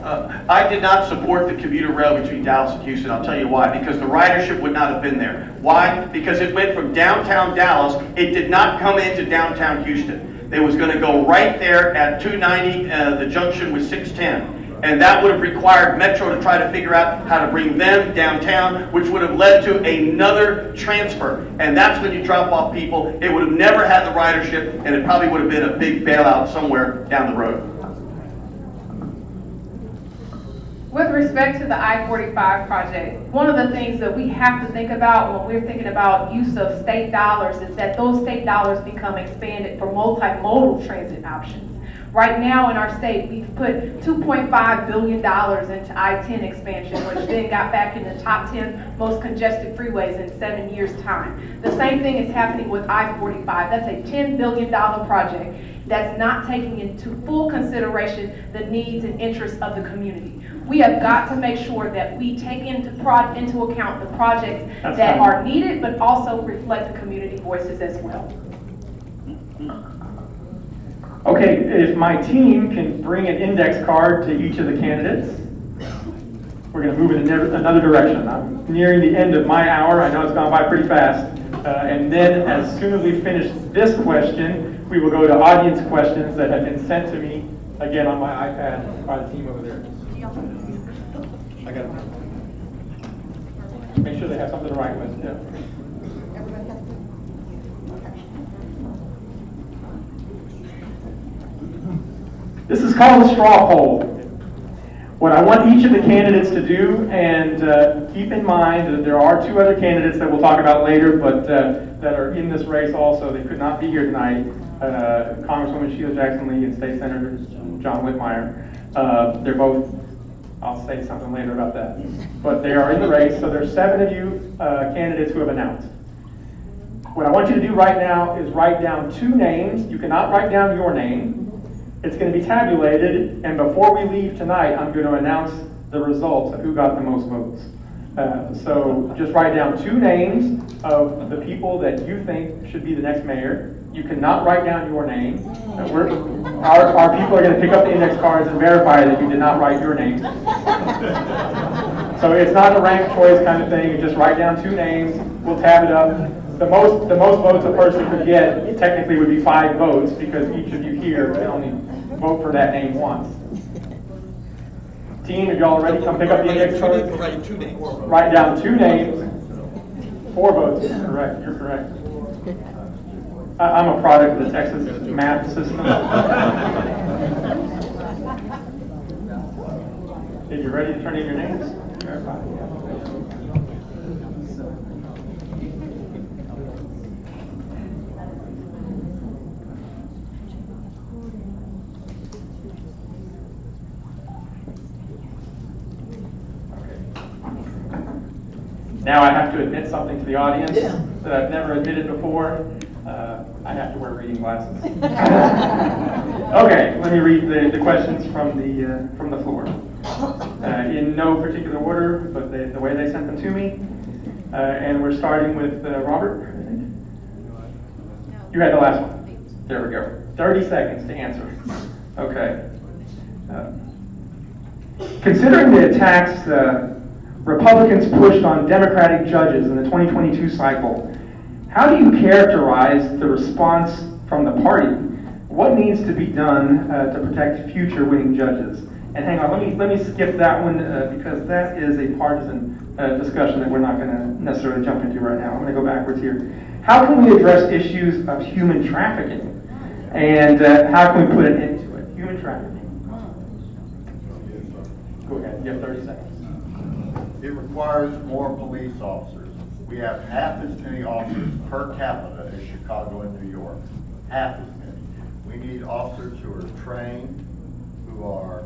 I did not support the commuter rail between Dallas and Houston. I'll tell you why. Because the ridership would not have been there. Why? Because it went from downtown Dallas. It did not come into downtown Houston. It was going to go right there at 290, the junction with 610. And that would have required Metro to try to figure out how to bring them downtown, which would have led to another transfer. And that's when you drop off people. It would have never had the ridership, and it probably would have been a big bailout somewhere down the road. With respect to the I-45 project, one of the things that we have to think about when we're thinking about use of state dollars is that those state dollars become expanded for multimodal transit options. Right now in our state, we've put $2.5 billion into I-10 expansion, which then got back in the top 10 most congested freeways in 7 years' time. The same thing is happening with I-45. That's a $10 billion project that's not taking into full consideration the needs and interests of the community. We have got to make sure that we take into account the projects that are needed, but also reflect the community voices as well. Okay, if my team can bring an index card to each of the candidates, we're going to move in another direction. I'm nearing the end of my hour. I know it's gone by pretty fast. And then as soon as we finish this question, we will go to audience questions that have been sent to me, again, on my iPad by the team over there. I got to make sure they have something to write with. Yeah. This is called a straw poll. What I want each of the candidates to do, and keep in mind that there are two other candidates that we'll talk about later, but that are in this race also. They could not be here tonight. Congresswoman Sheila Jackson Lee and State Senator John Whitmire. They're both, I'll say something later about that. But they are in the race, so there's 7 of you candidates who have announced. What I want you to do right now is write down 2 names. You cannot write down your name. It's going to be tabulated, and before we leave tonight, I'm going to announce the results of who got the most votes. So just write down 2 names of the people that you think should be the next mayor. You cannot write down your name. Our people are going to pick up the index cards and verify that you did not write your name. So it's not a ranked choice kind of thing. You just write down 2 names. We'll tab it up. The most votes a person could get technically would be 5 votes because each of you here can only vote for that name once. Team, if y'all ready, come pick up the index cards. Write 2 names. Write down 2 names. 4 votes. Correct. You're correct. I'm a product of the Texas math system. If you're ready to turn in your names, verify. Now I have to admit something to the audience that I've never admitted before. I have to wear reading glasses. Okay, let me read the questions from the floor. In no particular order, but the way they sent them to me. And we're starting with Robert, I think. You had the last one. There we go. 30 seconds to answer. Okay. Considering the attacks Republicans pushed on Democratic judges in the 2022 cycle, how do you characterize the response from the party? What needs to be done to protect future winning judges? And hang on, let me skip that one because that is a partisan discussion that we're not going to necessarily jump into right now. I'm going to go backwards here. How can we address issues of human trafficking? And how can we put an end to it? Human trafficking. Go ahead, you have 30 seconds. It requires more police officers. We have half as many officers per capita as Chicago and New York. Half as many. We need officers who are trained, who are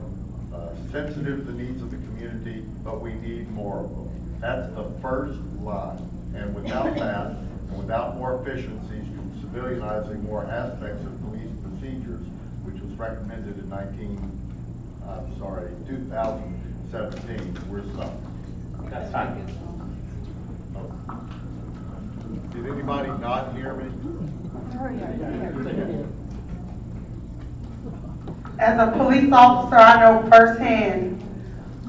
sensitive to the needs of the community, but we need more of them. That's the first line. And without that, and without more efficiencies from civilianizing more aspects of police procedures, which was recommended in 2017, we're stuck. That's time. Did anybody not hear me? As a police officer, I know firsthand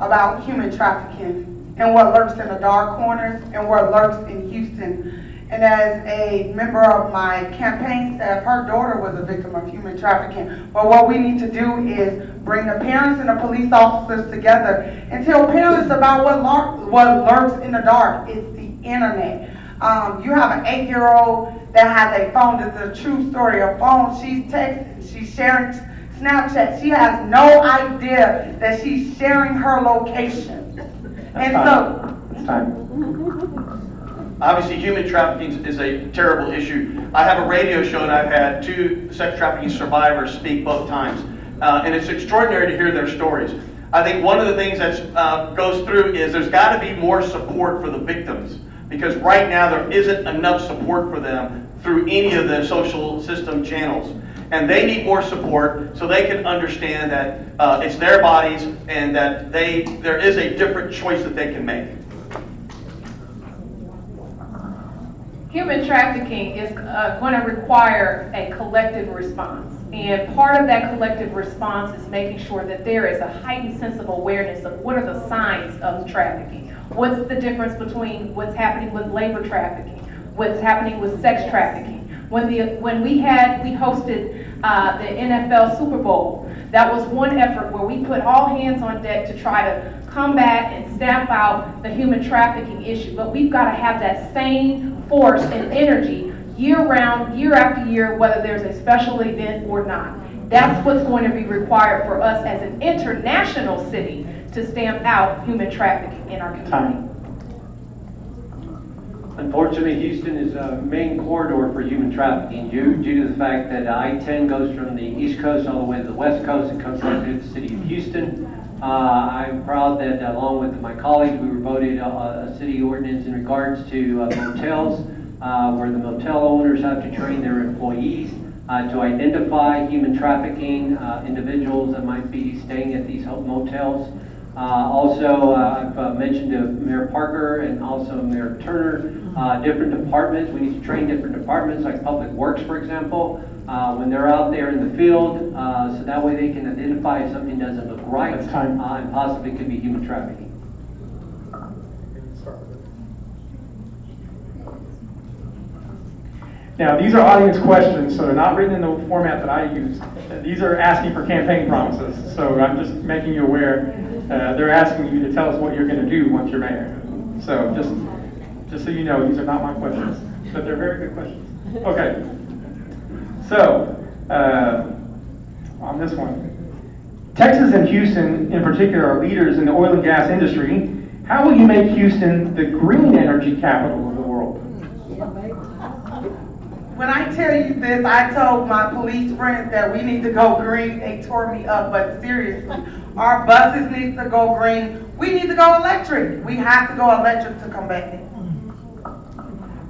about human trafficking and what lurks in the dark corners and what lurks in Houston. And as a member of my campaign staff, her daughter was a victim of human trafficking. But what we need to do is bring the parents and the police officers together and tell parents about what lurks in the dark. It's the internet. You have an 8-year-old that has a phone. This is a true story. A phone. She's texting. She's sharing Snapchat. She has no idea that she's sharing her location. And so, it's time. Obviously, human trafficking is a terrible issue. I have a radio show, and I've had 2 sex trafficking survivors speak both times. And it's extraordinary to hear their stories. I think one of the things that goes through is there's got to be more support for the victims. Because right now, there isn't enough support for them through any of the social system channels. And they need more support so they can understand that it's their bodies and that there is a different choice that they can make. Human trafficking is going to require a collective response. And part of that collective response is making sure that there is a heightened sense of awareness of what are the signs of trafficking. What's the difference between what's happening with labor trafficking, what's happening with sex trafficking. When we hosted the NFL Super Bowl, that was one effort where we put all hands on deck to try to combat and stamp out the human trafficking issue. But we've got to have that same force and energy year-round, year after year, whether there's a special event or not. That's what's going to be required for us as an international city to stamp out human trafficking in our community. Unfortunately, Houston is a main corridor for human trafficking due to the fact that I-10 goes from the East Coast all the way to the West Coast and comes right through the city of Houston. I'm proud that along with my colleagues, we were voted a city ordinance in regards to motels, where the motel owners have to train their employees to identify human trafficking individuals that might be staying at these motels. Also, I've mentioned to Mayor Parker and also Mayor Turner, different departments. We need to train different departments like Public Works, for example, when they're out there in the field, so that way they can identify if something doesn't look right and possibly could be human trafficking. Now, these are audience questions, so they're not written in the format that I use. These are asking for campaign promises, so I'm just making you aware. They're asking you to tell us what you're going to do once you're mayor. So just so you know, these are not my questions, but they're very good questions. Okay. So, on this one. Texas and Houston, in particular, are leaders in the oil and gas industry. How will you make Houston the green energy capital of the world? When I tell you this, I told my police friends that we need to go green. They tore me up, but seriously, our buses need to go green. We need to go electric. We have to go electric to combat it.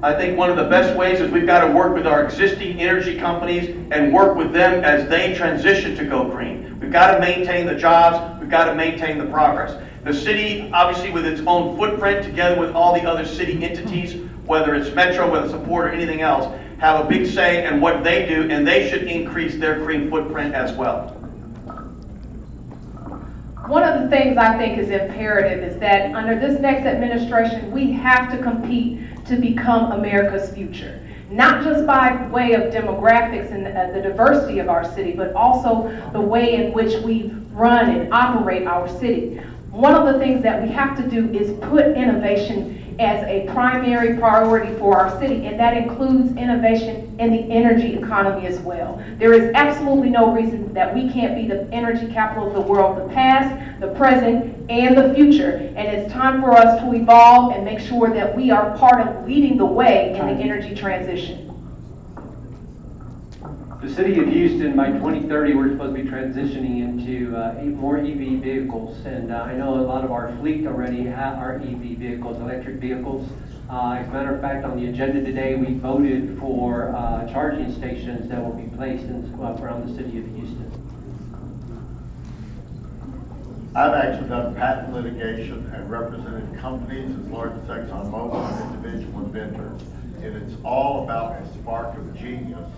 I think one of the best ways is we've got to work with our existing energy companies and work with them as they transition to go green. We've got to maintain the jobs. We've got to maintain the progress. The city, obviously with its own footprint, together with all the other city entities, whether it's Metro, whether it's a port or anything else, have a big say in what they do, and they should increase their green footprint as well. One of the things I think is imperative is that under this next administration, we have to compete to become America's future. Not just by way of demographics and the diversity of our city, but also the way in which we run and operate our city. One of the things that we have to do is put innovation as a primary priority for our city, and that includes innovation in the energy economy as well. There is absolutely no reason that we can't be the energy capital of the world, the past, the present, and the future. And it's time for us to evolve and make sure that we are part of leading the way in the energy transition. The city of Houston, by 2030, we're supposed to be transitioning into more EV vehicles, and I know a lot of our fleet already are EV vehicles, electric vehicles. As a matter of fact, on the agenda today, we voted for charging stations that will be placed around the city of Houston. I've actually done patent litigation and represented companies as large as ExxonMobil and individual inventors, and it's all about the spark of genius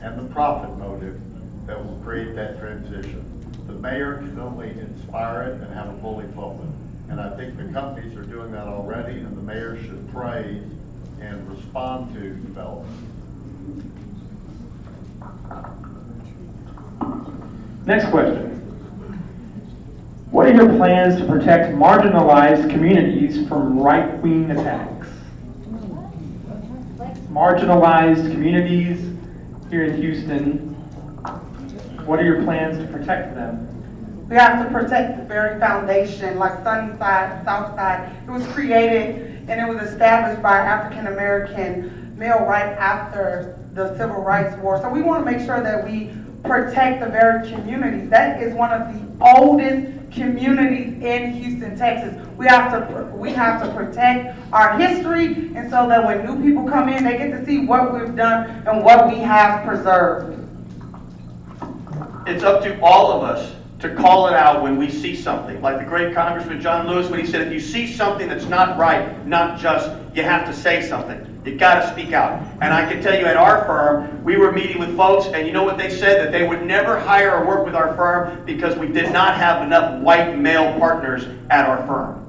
and the profit motive that will create that transition. The mayor can only inspire it and have a bully pulpit. And I think the companies are doing that already, and the mayor should praise and respond to development. Next question. What are your plans to protect marginalized communities from right-wing attacks? Marginalized communities here in Houston, what are your plans to protect them? We have to protect the very foundation, like Sunnyside, Southside. It was created and it was established by African American male right after the Civil Rights War. So we want to make sure that we protect the very communities. That is one of the oldest communities in Houston, Texas. We have to protect our history, and so that when new people come in, they get to see what we've done and what we have preserved. It's up to all of us to call it out when we see something. Like the great Congressman John Lewis, when he said, if you see something that's not right, not just, you have to say something. You gotta speak out. And I can tell you at our firm, we were meeting with folks, and you know what they said? That they would never hire or work with our firm because we did not have enough white male partners at our firm.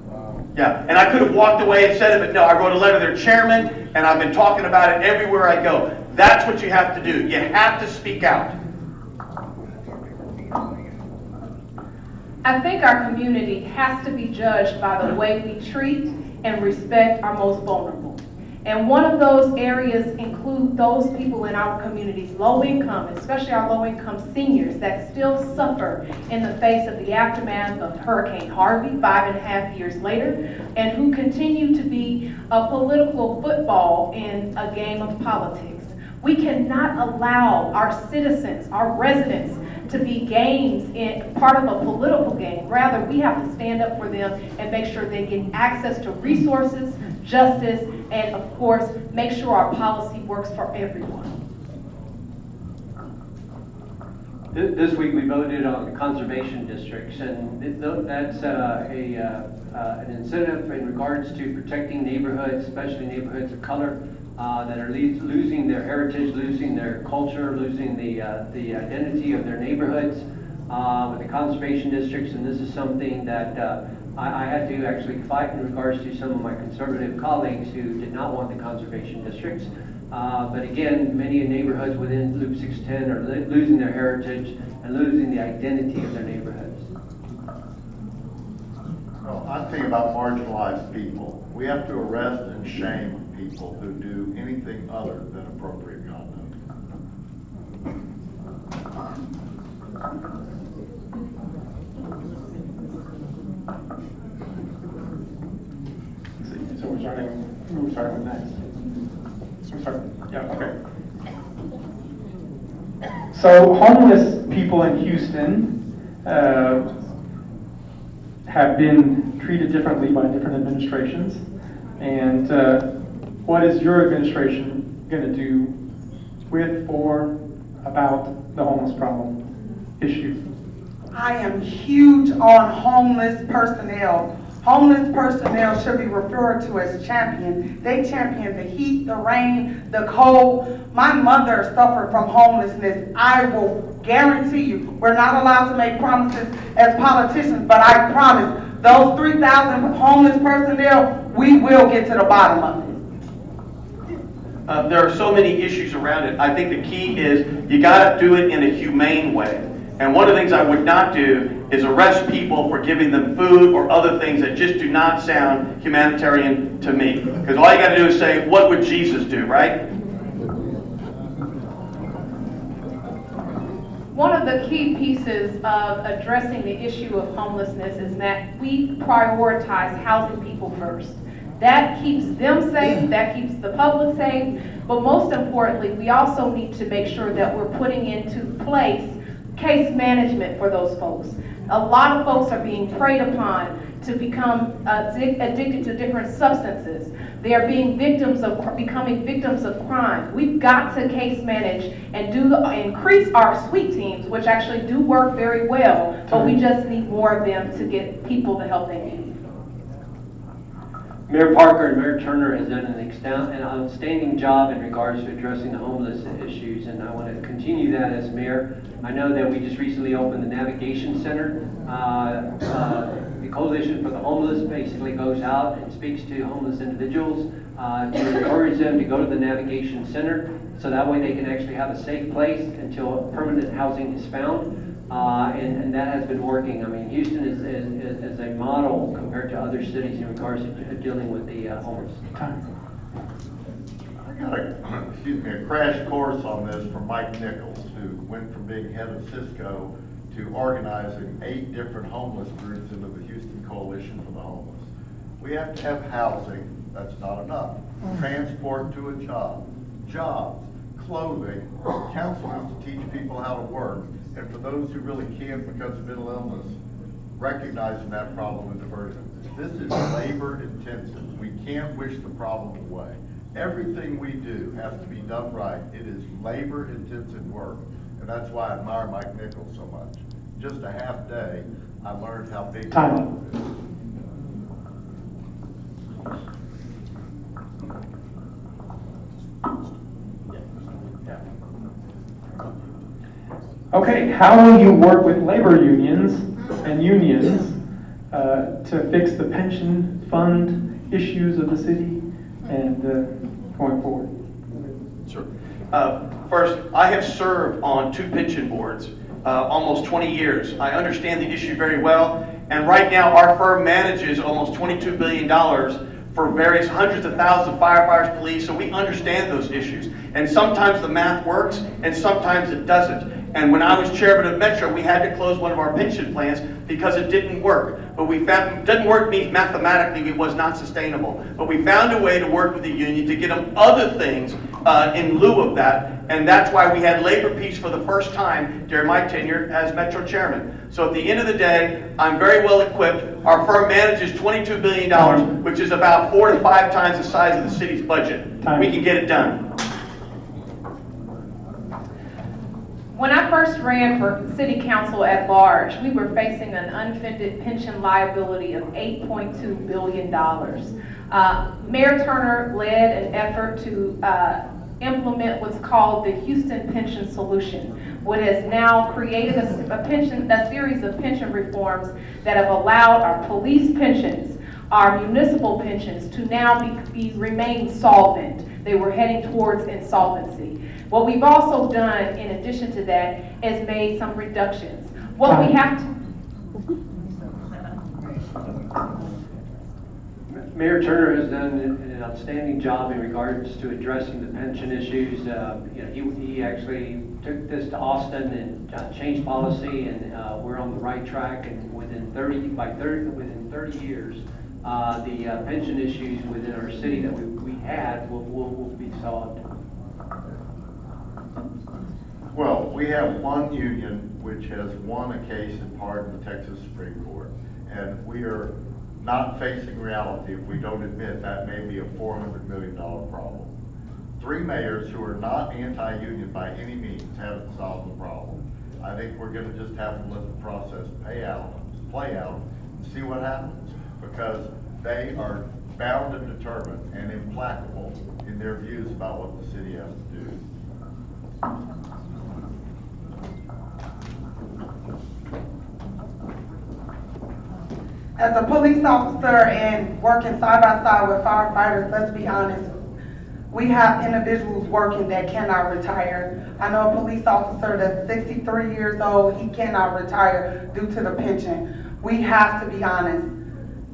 Yeah, and I could have walked away and said it, but no, I wrote a letter to their chairman, and I've been talking about it everywhere I go. That's what you have to do. You have to speak out. I think our community has to be judged by the way we treat and respect our most vulnerable. And one of those areas include those people in our communities, low income, especially our low income seniors that still suffer in the face of the aftermath of Hurricane Harvey 5.5 years later, and who continue to be a political football in a game of politics. We cannot allow our citizens, our residents, to be games in part of a political game. Rather, we have to stand up for them and make sure they get access to resources, justice, and of course, make sure our policy works for everyone. This week we voted on the conservation districts, and that's an incentive in regards to protecting neighborhoods, especially neighborhoods of color, that are losing their heritage, losing their culture, losing the identity of their neighborhoods with the conservation districts. And this is something that I had to actually fight in regards to some of my conservative colleagues who did not want the conservation districts. But again, many neighborhoods within Loop 610 are losing their heritage and losing the identity of their neighborhoods. Well, I think about marginalized people. We have to arrest and shame people who do anything other than appropriate conduct. Let's see, so we're starting with next. Yeah, okay. So homeless people in Houston have been treated differently by different administrations. And what is your administration going to do with or about the homeless problem issue? I am huge on homeless personnel. Homeless personnel should be referred to as champions. They champion the heat, the rain, the cold. My mother suffered from homelessness. I will guarantee you, we're not allowed to make promises as politicians, but I promise those 3,000 homeless personnel, we will get to the bottom of it. There are so many issues around it. I think the key is you got to do it in a humane way. And one of the things I would not do is arrest people for giving them food or other things that just do not sound humanitarian to me. Because all you got to do is say, what would Jesus do, right? One of the key pieces of addressing the issue of homelessness is that we prioritize housing people first. That keeps them safe, that keeps the public safe, but most importantly, we also need to make sure that we're putting into place case management for those folks. A lot of folks are being preyed upon to become addicted to different substances. They are being becoming victims of crime. We've got to case manage and increase our sweet teams, which actually do work very well, but we just need more of them to get people the help they need. Mayor Parker and Mayor Turner has done an outstanding job in regards to addressing the homeless issues, and I want to continue that as mayor. I know that we just recently opened the Navigation Center. The Coalition for the Homeless basically goes out and speaks to homeless individuals to encourage them to go to the Navigation Center, so that way they can actually have a safe place until permanent housing is found. And that has been working. I mean, Houston is a model compared to other cities in regards to dealing with the homeless. I got a crash course on this from Mike Nichols, who went from being head of Cisco to organizing 8 different homeless groups into the Houston Coalition for the Homeless. We have to have housing. That's not enough. Transport to a job, jobs, clothing, counselors to teach people how to work, and for those who really can't because of mental illness, recognizing that problem and diverting it. This is labor intensive. We can't wish the problem away. Everything we do has to be done right. It is labor intensive work, and that's why I admire Mike Nichols so much. Just a half day, I learned how big the problem is. Okay, how will you work with labor unions and unions to fix the pension fund issues of the city and going forward? Sure. First, I have served on 2 pension boards almost 20 years. I understand the issue very well, and right now our firm manages almost $22 billion for various hundreds of thousands of firefighters, police, so we understand those issues. And sometimes the math works, and sometimes it doesn't. And when I was chairman of Metro, we had to close one of our pension plans because it didn't work. But we found, didn't work means mathematically it was not sustainable. But we found a way to work with the union to get them other things in lieu of that. And that's why we had labor peace for the first time during my tenure as Metro chairman. So at the end of the day, I'm very well equipped. Our firm manages $22 billion, which is about 4 to 5 times the size of the city's budget. We can get it done. When I first ran for city council at large, we were facing an unfunded pension liability of $8.2 billion. Mayor Turner led an effort to implement what's called the Houston Pension Solution, what has now created a series of pension reforms that have allowed our police pensions, our municipal pensions to now remain solvent. They were heading towards insolvency. What we've also done, in addition to that, is made some reductions. What we have to... Mayor Turner has done an outstanding job in regards to addressing the pension issues. He actually took this to Austin and changed policy, and we're on the right track. And within 30 years, the pension issues within our city that we had will be solved. Well, we have one union which has won a case in part in the Texas Supreme Court, and we are not facing reality if we don't admit that may be a $400 million problem. 3 mayors who are not anti-union by any means haven't solved the problem. I think we're going to just have to let the process play out, and see what happens, because they are bound and determined and implacable in their views about what the city has to do. As a police officer and working side by side with firefighters, let's be honest, we have individuals working that cannot retire. I know a police officer that's 63 years old, he cannot retire due to the pension. We have to be honest,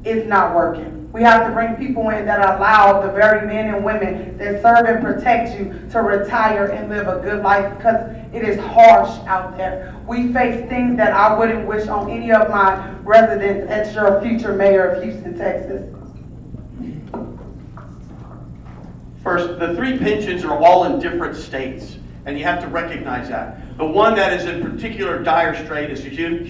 it's not working. We have to bring people in that allow the very men and women that serve and protect you to retire and live a good life, because it is harsh out there. We face things that I wouldn't wish on any of my residents as your future mayor of Houston, Texas. First, the 3 pensions are all in different states, and you have to recognize that. The one that is in particular dire strait is Houston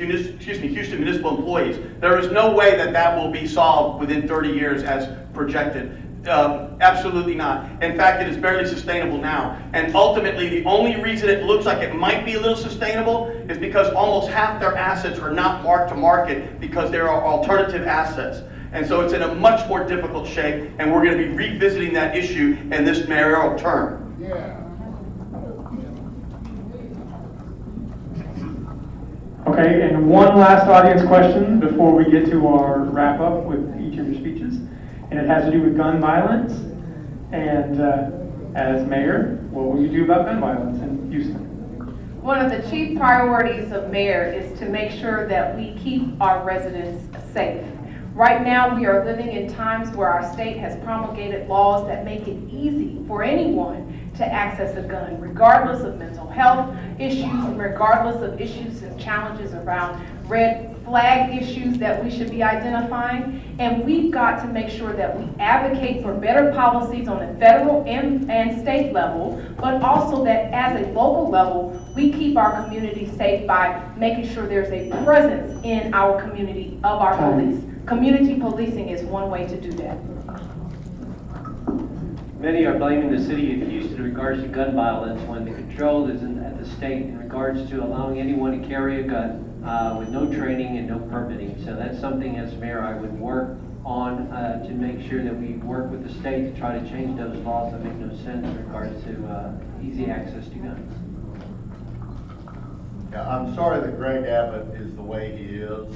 municipal employees. There is no way that will be solved within 30 years as projected. Absolutely not. In fact, it is barely sustainable now. And ultimately, the only reason it looks like it might be a little sustainable is because almost half their assets are not marked to market because there are alternative assets. And so it's in a much more difficult shape, and we're going to be revisiting that issue in this mayoral term. Yeah. Okay, and one last audience question before we get to our wrap up with each of your speeches. And it has to do with gun violence. And as mayor, what will you do about gun violence in Houston? One of the chief priorities of mayor is to make sure that we keep our residents safe. Right now, we are living in times where our state has promulgated laws that make it easy for anyone to access a gun, regardless of mental health issues, and regardless of issues and challenges around red flag issues that we should be identifying. And we've got to make sure that we advocate for better policies on the federal and state level, but also that as a local level, we keep our community safe by making sure there's a presence in our community of our police. Community policing is one way to do that. Many are blaming the city of Houston in regards to gun violence when the control is at the state in regards to allowing anyone to carry a gun with no training and no permitting. So that's something as mayor I would work on to make sure that we work with the state to try to change those laws that make no sense in regards to easy access to guns. Yeah, I'm sorry that Greg Abbott is the way he is.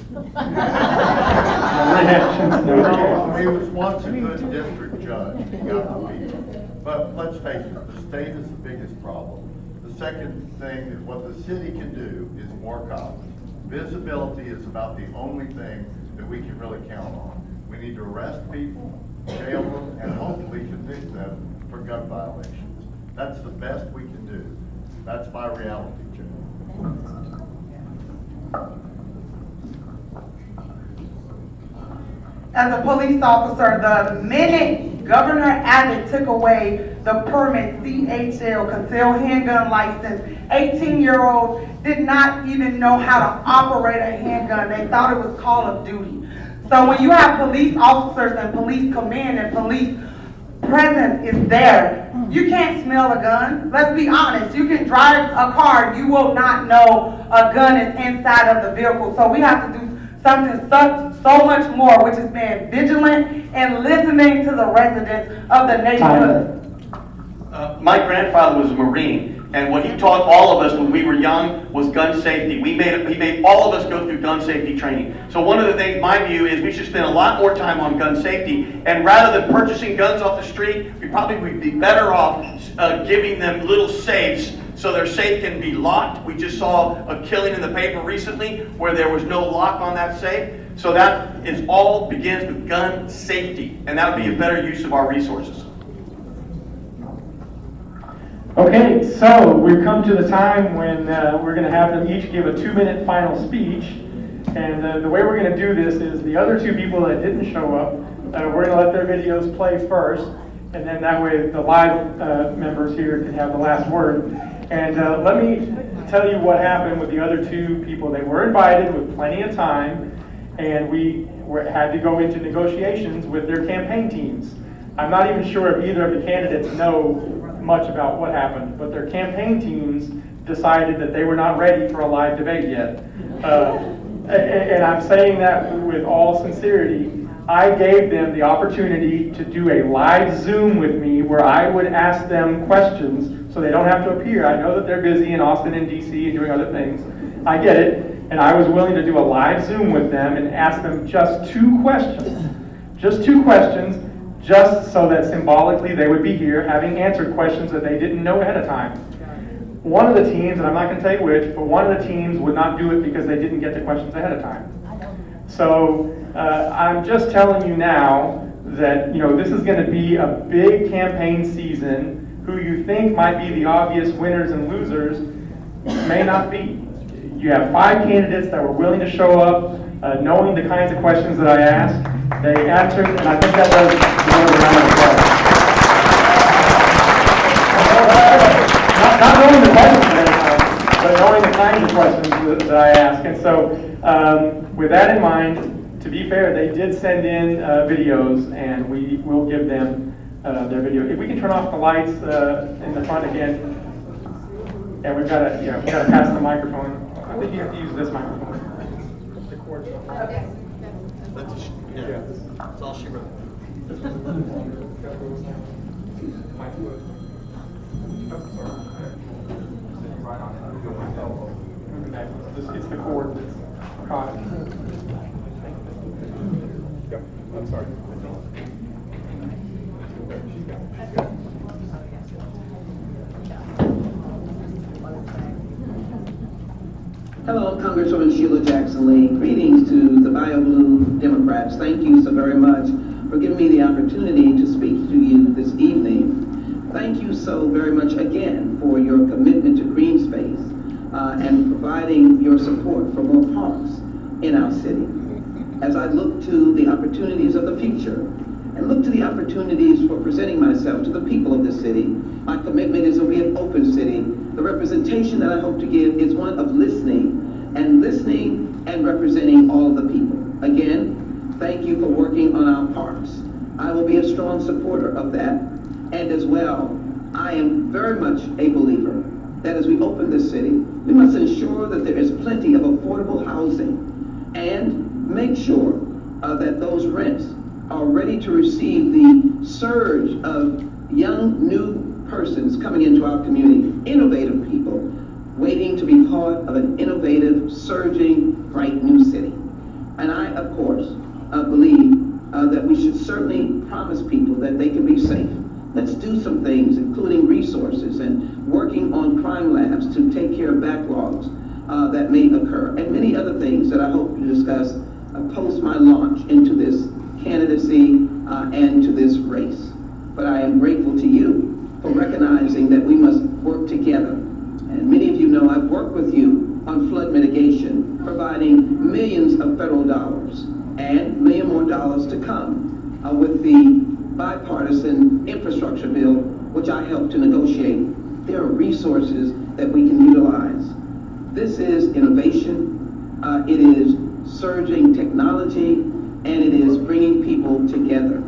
He was once a good district judge. He got the beat. But let's face it, the state is the biggest problem. The second thing is what the city can do is more cops. Visibility is about the only thing that we can really count on. We need to arrest people, jail them, and hopefully convict them for gun violations. That's the best we can do. That's my reality check. As a police officer, the minute Governor Abbott took away the permit CHL, concealed handgun license, 18-year-olds did not even know how to operate a handgun. They thought it was Call of Duty. So when you have police officers and police command and police presence is there, you can't smell a gun. Let's be honest. You can drive a car, you will not know a gun is inside of the vehicle. So we have to do something so much more, which is being vigilant and listening to the residents of the neighborhood. My grandfather was a Marine, And what he taught all of us when we were young was gun safety. He made all of us go through gun safety training. So one of the things, my view is we should spend a lot more time on gun safety. And rather than purchasing guns off the street, we probably would be better off giving them little safes so their safe can be locked. We just saw a killing in the paper recently where there was no lock on that safe. So that is all begins with gun safety. And that would be a better use of our resources. Okay, so we've come to the time when we're going to have them each give a 2-minute final speech. And the way we're going to do this is the other two people that didn't show up, we're going to let their videos play first. And then that way the live members here can have the last word. And let me tell you what happened with the other two people. They were invited with plenty of time, and we had to go into negotiations with their campaign teams. I'm not even sure if either of the candidates know much about what happened, but their campaign teams decided that they were not ready for a live debate yet. And I'm saying that with all sincerity. I gave them the opportunity to do a live Zoom with me where I would ask them questions so they don't have to appear. I know that they're busy in Austin and DC and doing other things. I get it. And I was willing to do a live Zoom with them and ask them just 2 questions. Just 2 questions. Just so that symbolically they would be here having answered questions that they didn't know ahead of time. One of the teams, and I'm not going to tell you which, but one of the teams would not do it because they didn't get the questions ahead of time. So I'm just telling you now that this is going to be a big campaign season. Who you think might be the obvious winners and losers may not be. You have 5 candidates that were willing to show up, knowing the kinds of questions that I asked. They answered, and I think that does deserve a round of applause. Not knowing the questions, but knowing the kinds of questions that I ask. And so, with that in mind, to be fair, they did send in videos, and we will give them their video. If we can turn off the lights in the front again, and we've got to pass the microphone. I think you have to use this microphone. The cord. Okay. Yeah, that's all she wrote. It's the cord that's caught. Yep, I'm sorry. Hello, Congresswoman Sheila Jackson Lee. Greetings to the Bayou Blue Democrats. Thank you so very much for giving me the opportunity to speak to you this evening. Thank you so very much again for your commitment to green space and providing your support for more parks in our city. As I look to the opportunities of the future and look to the opportunities for presenting myself to the people of the city, my commitment is to be an open city. The representation that I hope to give is one of listening and representing all the people. Again, thank you for working on our parks. I will be a strong supporter of that. And as well, I am very much a believer that as we open this city, we must ensure that there is plenty of affordable housing and make sure that those rents are ready to receive the surge of young, new persons coming into our community, innovative people, waiting to be part of an innovative, surging, bright new city. And I, of course, believe that we should certainly promise people that they can be safe. Let's do some things, including resources and working on crime labs to take care of backlogs that may occur, and many other things that I hope to discuss post my launch into this candidacy and to this race. But I am grateful to you for recognizing that we must work together. And many of you know I've worked with you on flood mitigation, providing millions of federal dollars and $1 million more to come with the bipartisan infrastructure bill, which I helped to negotiate. There are resources that we can utilize. This is innovation, it is surging technology, and it is bringing people together.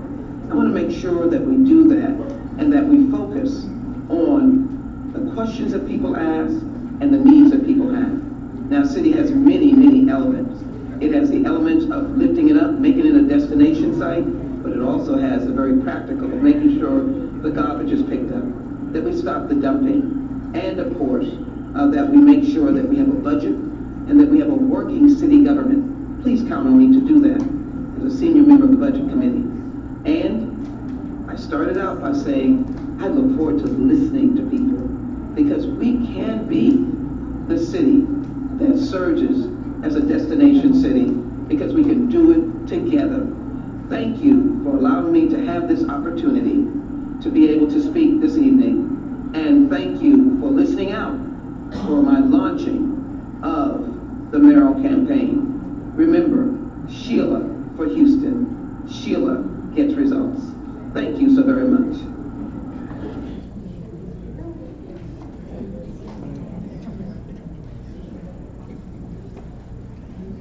I want to make sure that we do that and that we focus on the questions that people ask and the needs that people have. Now, city has many, many elements. It has the elements of lifting it up, making it a destination site, but it also has the very practical of making sure the garbage is picked up, that we stop the dumping, and of course, that we make sure that we have a budget and that we have a working city government. Please count on me to do that as a senior member of the Budget Committee. And I started out by saying, I look forward to listening to people, because we can be the city that surges as a destination city, because we can do it together. Thank you for allowing me to have this opportunity to be able to speak this evening. And thank you for listening out for my launching of the mayoral campaign. Remember, Sheila for Houston. Sheila gets results. Thank you so very much.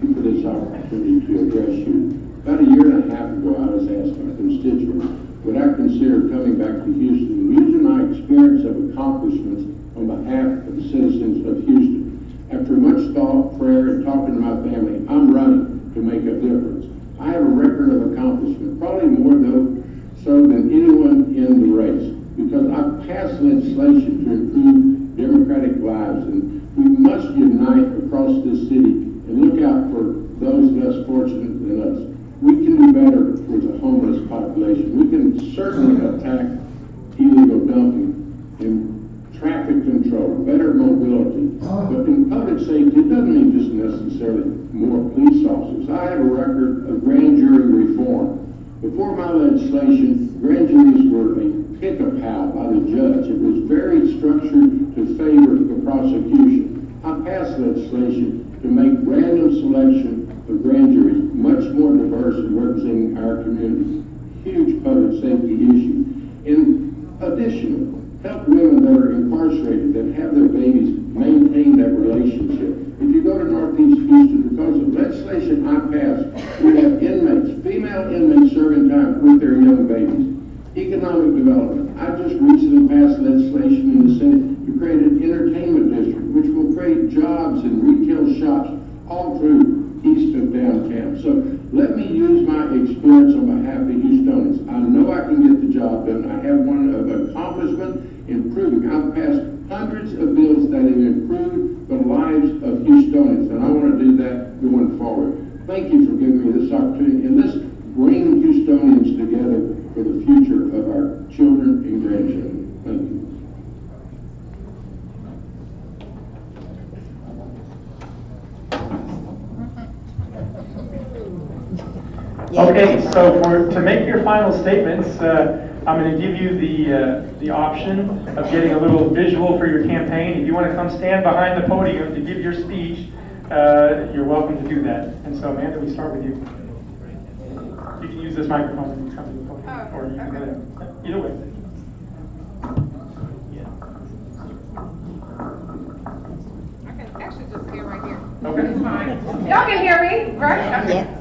For this opportunity to address you. About a year and a half ago, I was asked by constituents, would I consider coming back to Houston, using my experience of accomplishments on behalf of the citizens of Houston. After much thought, prayer, and talking to my family, I'm running to make a difference. I have a record of accomplishment, probably more so than anyone in the race, because I've passed legislation to improve democratic lives, and we must unite across this city and look out for those less fortunate than us. We can do better for the homeless population. We can certainly attack illegal dumping and traffic control, better mobility. But in public safety, it doesn't mean just necessarily more police officers. I have a record of grand jury reform. Before my legislation, grand juries were a pick-a-pal by the judge. It was very structured to favor the prosecution. I passed legislation to make random selection of grand juries much more diverse in representing our community. Huge public safety issue. In addition, help women that are incarcerated, that have their babies, maintain that relationship. If you go to Northeast Houston, because of legislation I passed, we have inmates, female inmates serving time with their young babies. Economic development. I just recently passed legislation in the Senate to create an entertainment district, which will create jobs and retail shops all through east of downtown. So let me use my experience on behalf of Houstonians. I know I can get the job done. I have one of accomplishment improving. I've passed hundreds of bills that have improved the lives of Houstonians, and I want to do that going forward. Thank you for giving me this opportunity, and let's bring Houstonians together for the future of our children and grandchildren. Thank you. Okay, so to make your final statements, I'm going to give you the option of getting a little visual for your campaign. If you want to come stand behind the podium to give your speech, you're welcome to do that. And so, Amanda, we start with you. You can use this microphone when you come to the podium, or you can go there. Either way. I can actually just stand right here. Okay. It's fine. Y'all can hear me, right? Okay. Yes.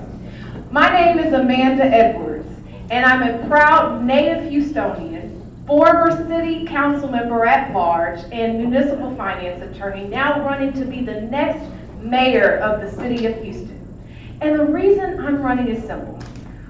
My name is Amanda Edwards, and I'm a proud native Houstonian, former city council member at large, and municipal finance attorney, now running to be the next mayor of the city of Houston. And the reason I'm running is simple.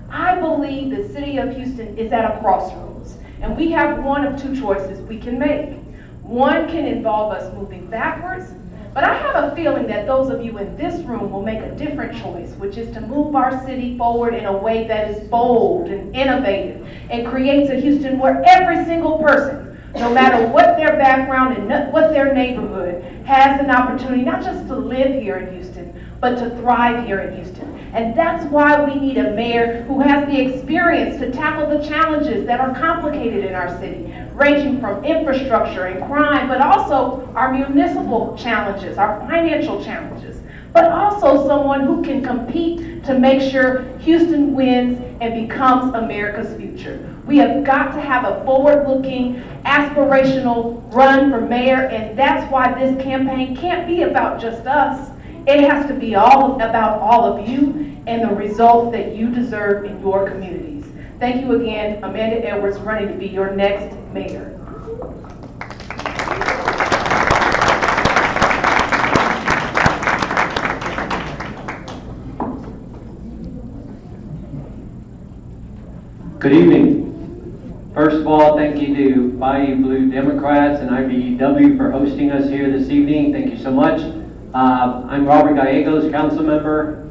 I believe the city of Houston is at a crossroads, and we have one of two choices we can make. One can involve us moving backwards, but I have a feeling that those of you in this room will make a different choice, which is to move our city forward in a way that is bold and innovative and creates a Houston where every single person, no matter what their background and what their neighborhood, has an opportunity not just to live here in Houston, but to thrive here in Houston. And that's why we need a mayor who has the experience to tackle the challenges that are complicated in our city, ranging from infrastructure and crime, but also our municipal challenges, our financial challenges, but also someone who can compete to make sure Houston wins and becomes America's future. We have got to have a forward-looking, aspirational run for mayor, and that's why this campaign can't be about just us. It has to be about all of you and the results that you deserve in your communities. Thank you again, Amanda Edwards, running to be your next mayor. Good evening. First of all, thank you to Bayou Blue Democrats and IBEW for hosting us here this evening. Thank you so much. I'm Robert Gallegos, council member,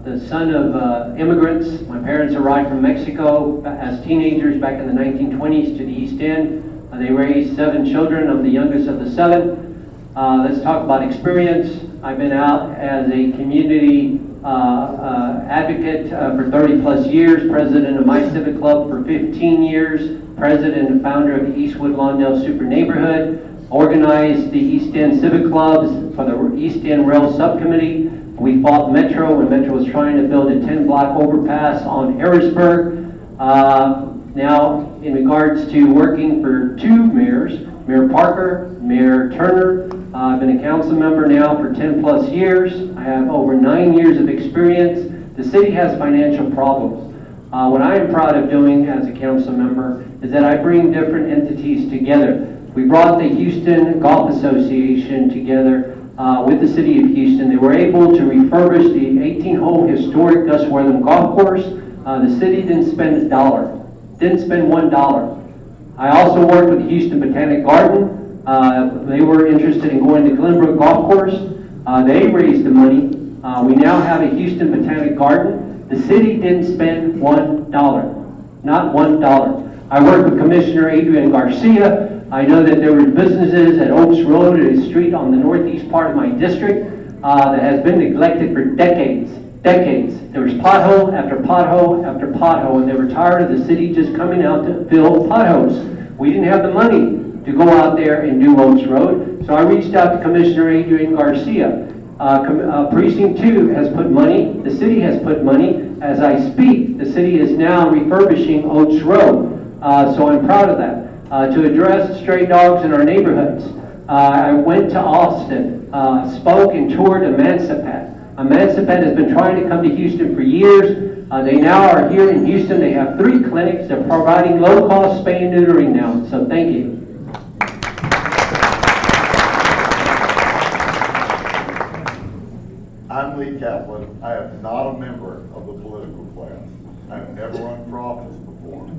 the son of immigrants. My parents arrived from Mexico as teenagers back in the 1920s to the East End. They raised 7 children. I'm the youngest of the 7. Let's talk about experience. I've been out as a community advocate for 30 plus years, president of my civic club for 15 years, president and founder of the Eastwood Lawndale Super Neighborhood, organized the East End Civic Clubs for the East End Rail Subcommittee. We fought Metro when Metro was trying to build a 10-block overpass on Harrisburg. Now, in regards to working for 2 mayors, Mayor Parker, Mayor Turner, I've been a council member now for 10 plus years. I have over 9 years of experience. The city has financial problems. What I am proud of doing as a council member is that I bring different entities together. We brought the Houston Golf Association together with the city of Houston. They were able to refurbish the 18-hole historic Gus Wortham golf course. The city didn't spend a dollar, didn't spend $1. I also worked with the Houston Botanic Garden. They were interested in going to Glenbrook Golf Course. They raised the money. We now have a Houston Botanic Garden. The city didn't spend $1, not $1. I worked with Commissioner Adrian Garcia. I know that there were businesses at Oaks Road, a street on the northeast part of my district, that has been neglected for decades. There was pothole after pothole after pothole, and they were tired of the city just coming out to fill potholes. We didn't have the money to go out there and do Oaks Road, so I reached out to Commissioner Adrian Garcia. Precinct 2 has put money, the city has put money. As I speak, the city is now refurbishing Oaks Road, so I'm proud of that. To address stray dogs in our neighborhoods, I went to Austin, spoke and toured Emancipet. Emancipet has been trying to come to Houston for years. They now are here in Houston. They have 3 clinics. They're providing low-cost spay and neutering now, so thank you. I'm Lee Kaplan. I am not a member of the political class. I have never run for office before.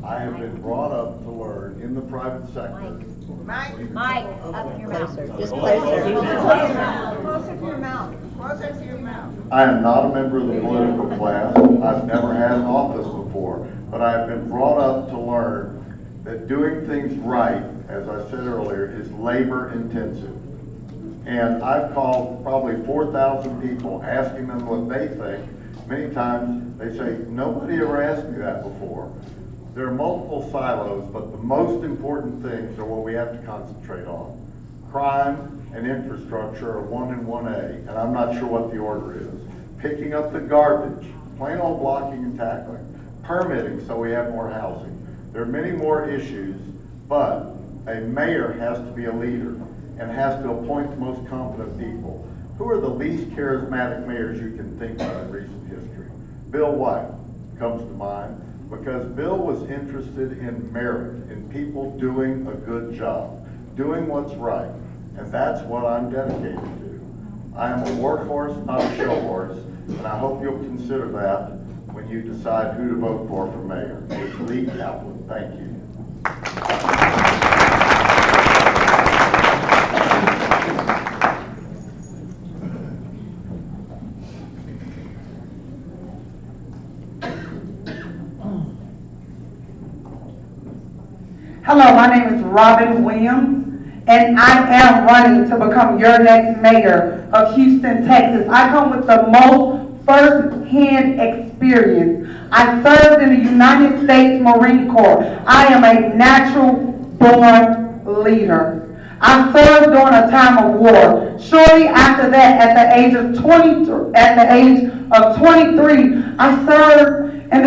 I have been brought up to learn in the private sector. Mike, up in your mouth. Just closer. Closer to your mouth. Closer to your mouth. I am not a member of the political class. I've never had an office before, but I have been brought up to learn that doing things right, as I said earlier, is labor intensive. And I've called probably 4,000 people asking them what they think. Many times they say, nobody ever asked me that before. There are multiple silos, but the most important things are what we have to concentrate on. Crime and infrastructure are 1 and 1A, and I'm not sure what the order is. Picking up the garbage, plain old blocking and tackling, permitting so we have more housing. There are many more issues, but a mayor has to be a leader and has to appoint the most competent people. Who are the least charismatic mayors you can think of in recent history? Bill White comes to mind, because Bill was interested in merit, in people doing a good job, doing what's right, and that's what I'm dedicated to. I am a workhorse, not a show horse, and I hope you'll consider that when you decide who to vote for mayor. It's Lee Kaplan. Thank you. Hello, my name is Robin Williams, and I am running to become your next mayor of Houston, Texas. I come with the most first-hand experience. I served in the United States Marine Corps. I am a natural-born leader. I served during a time of war. Shortly after that, at the age of 23, I served in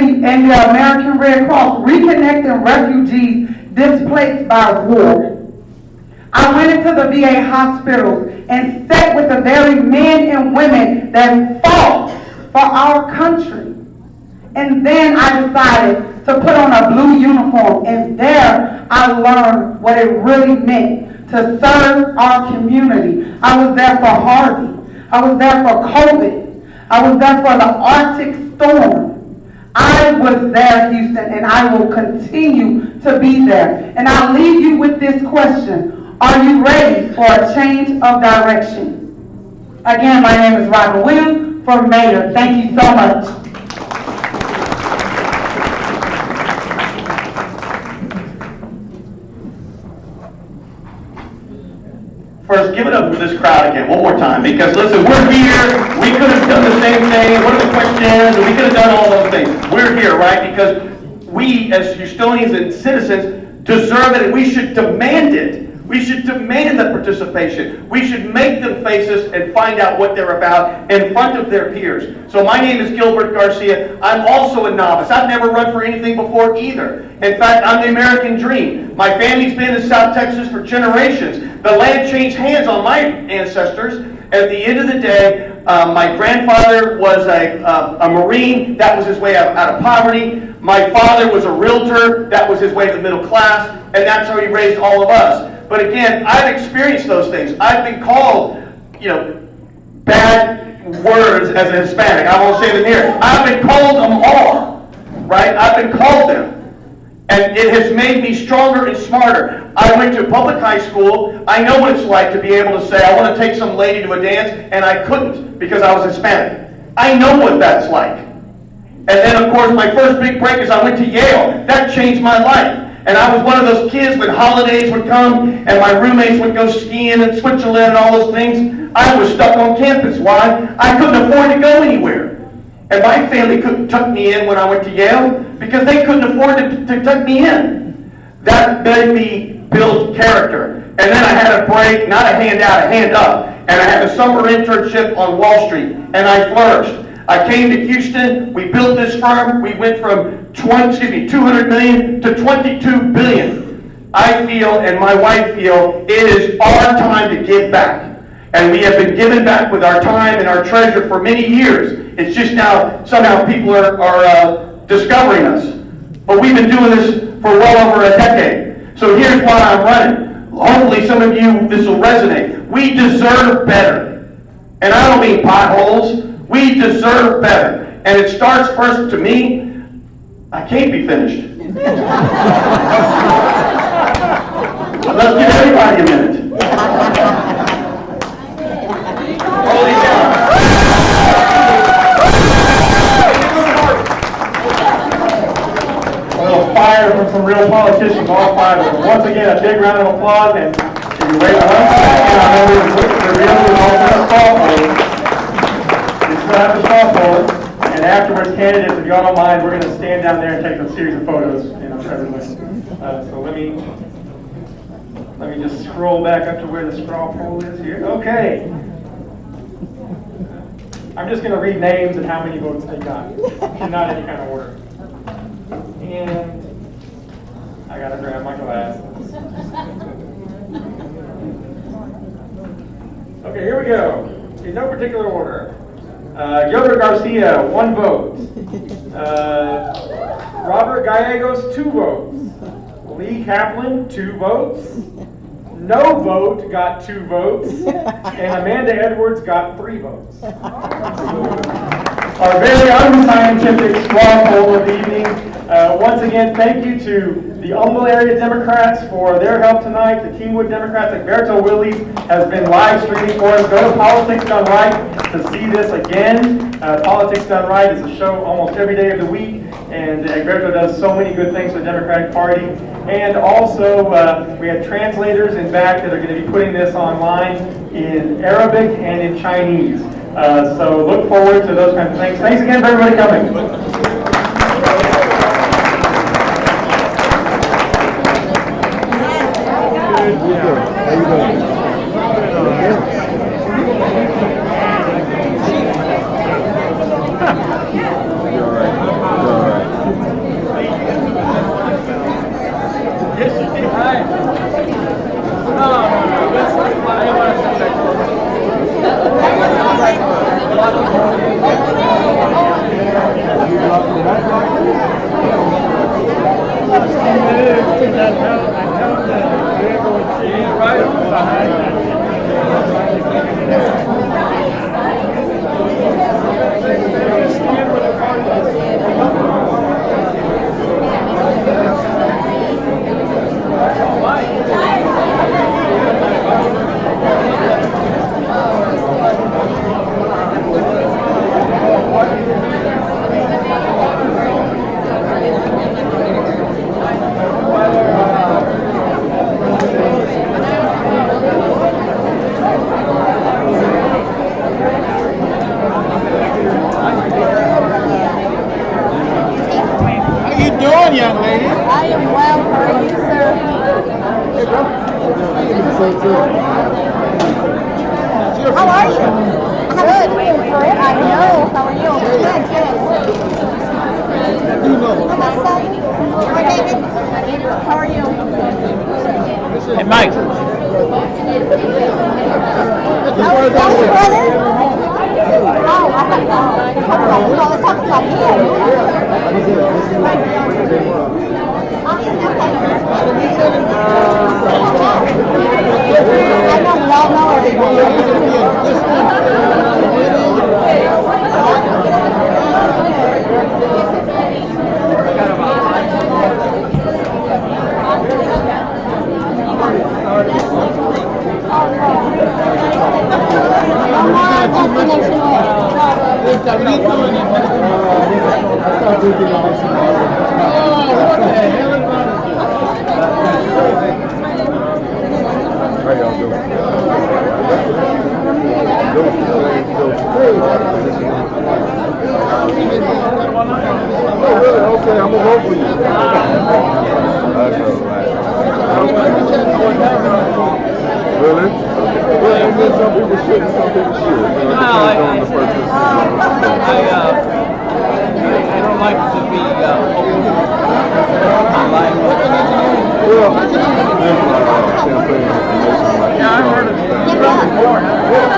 the American Red Cross, reconnecting refugees displaced by war. I went into the VA hospitals and sat with the very men and women that fought for our country. And then I decided to put on a blue uniform, and there I learned what it really meant to serve our community. I was there for Harvey. I was there for COVID. I was there for the Arctic storm. I was there, Houston, and I will continue to be there. And I'll leave you with this question. Are you ready for a change of direction? Again, my name is Robin Williams for mayor. Thank you so much. First, give it up for this crowd again, one more time, because listen, we're here, we could have done the same thing, what are the questions, and we could have done all those things. We're here, right, because we, as Houstonians and citizens, deserve it, and we should demand it. We should demand the participation. We should make them face us and find out what they're about in front of their peers. So my name is Gilbert Garcia. I'm also a novice. I've never run for anything before either. In fact, I'm the American dream. My family's been in South Texas for generations. The land changed hands on my ancestors. At the end of the day, my grandfather was a Marine. That was his way out of poverty. My father was a realtor. That was his way to the middle class. And that's how he raised all of us. But again, I've experienced those things. I've been called, bad words as a Hispanic. I won't say them here. I've been called them all, right? I've been called them. And it has made me stronger and smarter. I went to public high school. I know what it's like to be able to say, I want to take some lady to a dance, and I couldn't because I was Hispanic. I know what that's like. And then, of course, my first big break is I went to Yale. That changed my life. And I was one of those kids when holidays would come and my roommates would go skiing in Switzerland and all those things. I was stuck on campus. Why? I couldn't afford to go anywhere. And my family couldn't tuck me in when I went to Yale because they couldn't afford to tuck me in. That made me build character. And then I had a break, not a hand out, a hand up. And I had a summer internship on Wall Street, and I flourished. I came to Houston, we built this firm, we went from 200 million to 22 billion. I feel, and my wife feel, it is our time to give back. And we have been giving back with our time and our treasure for many years. It's just now, somehow people are discovering us. But we've been doing this for well over a decade. So here's why I'm running. Hopefully some of you, this will resonate. We deserve better. And I don't mean potholes. We deserve better. And it starts first to me. I can't be finished. Let's give everybody a minute. Holy cow. A little fire from some real politicians, all five of them. Once again, a big round of applause. And if you wait one second, I remember the real was all have the softball, and afterwards, candidates, if y'all don't mind, we're going to stand down there and take a series of photos. So let me just scroll back up to where the straw poll is here. Okay. I'm just going to read names and how many votes they got. Not any kind of order. And I got to grab my glasses. Okay, here we go. In no particular order. Gilbert Garcia, 1 vote. Robert Gallegos, 2 votes. Lee Kaplan, 2 votes. No vote got 2 votes. And Amanda Edwards got 3 votes. Our very unscientific straw poll of the evening. Once again, thank you to the Humble Area Democrats for their help tonight. The Kingwood Democrats, Egberto Willies has been live streaming for us. Go to Politics Done Right to see this again. Politics Done Right is a show almost every day of the week, and Egberto does so many good things for the Democratic Party. And also, we have translators in back that are going to be putting this online in Arabic and in Chinese. So look forward to those kinds of things. Thanks again for everybody coming. How you doing? You're all right. You're all right. Yes, you did. Hi. Right behind How are you? Good. I know. How are you? Good, good. Hi, David. How are you? Hey, Mike. How's your brother? Oh, I thought let's talk about him. I know we all know everybody. How y'all doing? Okay, I'm gonna vote for you. Really? Well, and then some people shouldn't, some people should. Depends on the person. I don't like to be open. Well, there's a lot of campaign information like Yeah, I've heard of it. Before, huh?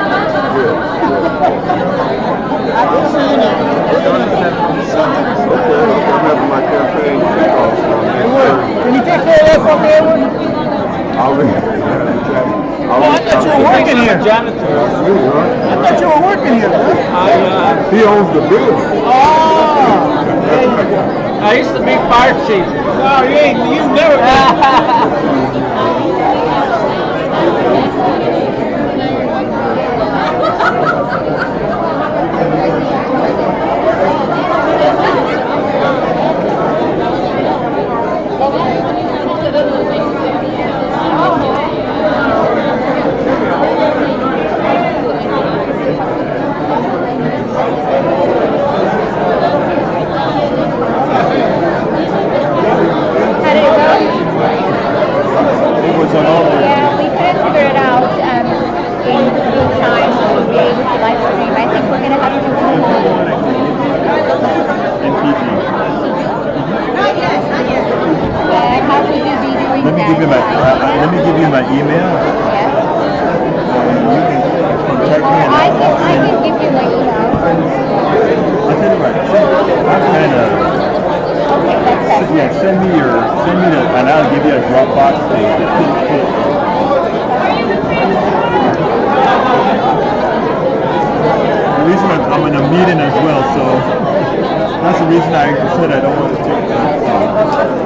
Okay, I'm having my campaign kickoff on next Thursday. Can you take care of that for me, Edward? I'll be. I thought you were working here. Janitor. I thought you were working here. He owns the building. Oh, there you go. I used to be fire chief. No, you've never Yeah, we couldn't figure it out in time to be able to live stream. I think we're gonna have to do it. How would you be doing Let me that? give you my email. Yes. You can check me and I can give you my email. I'll tell you what, Okay, that's better. yeah, send me the, and I'll give you a Dropbox thing. The reason I'm in a meeting as well, so that's the reason I said I don't want to take that.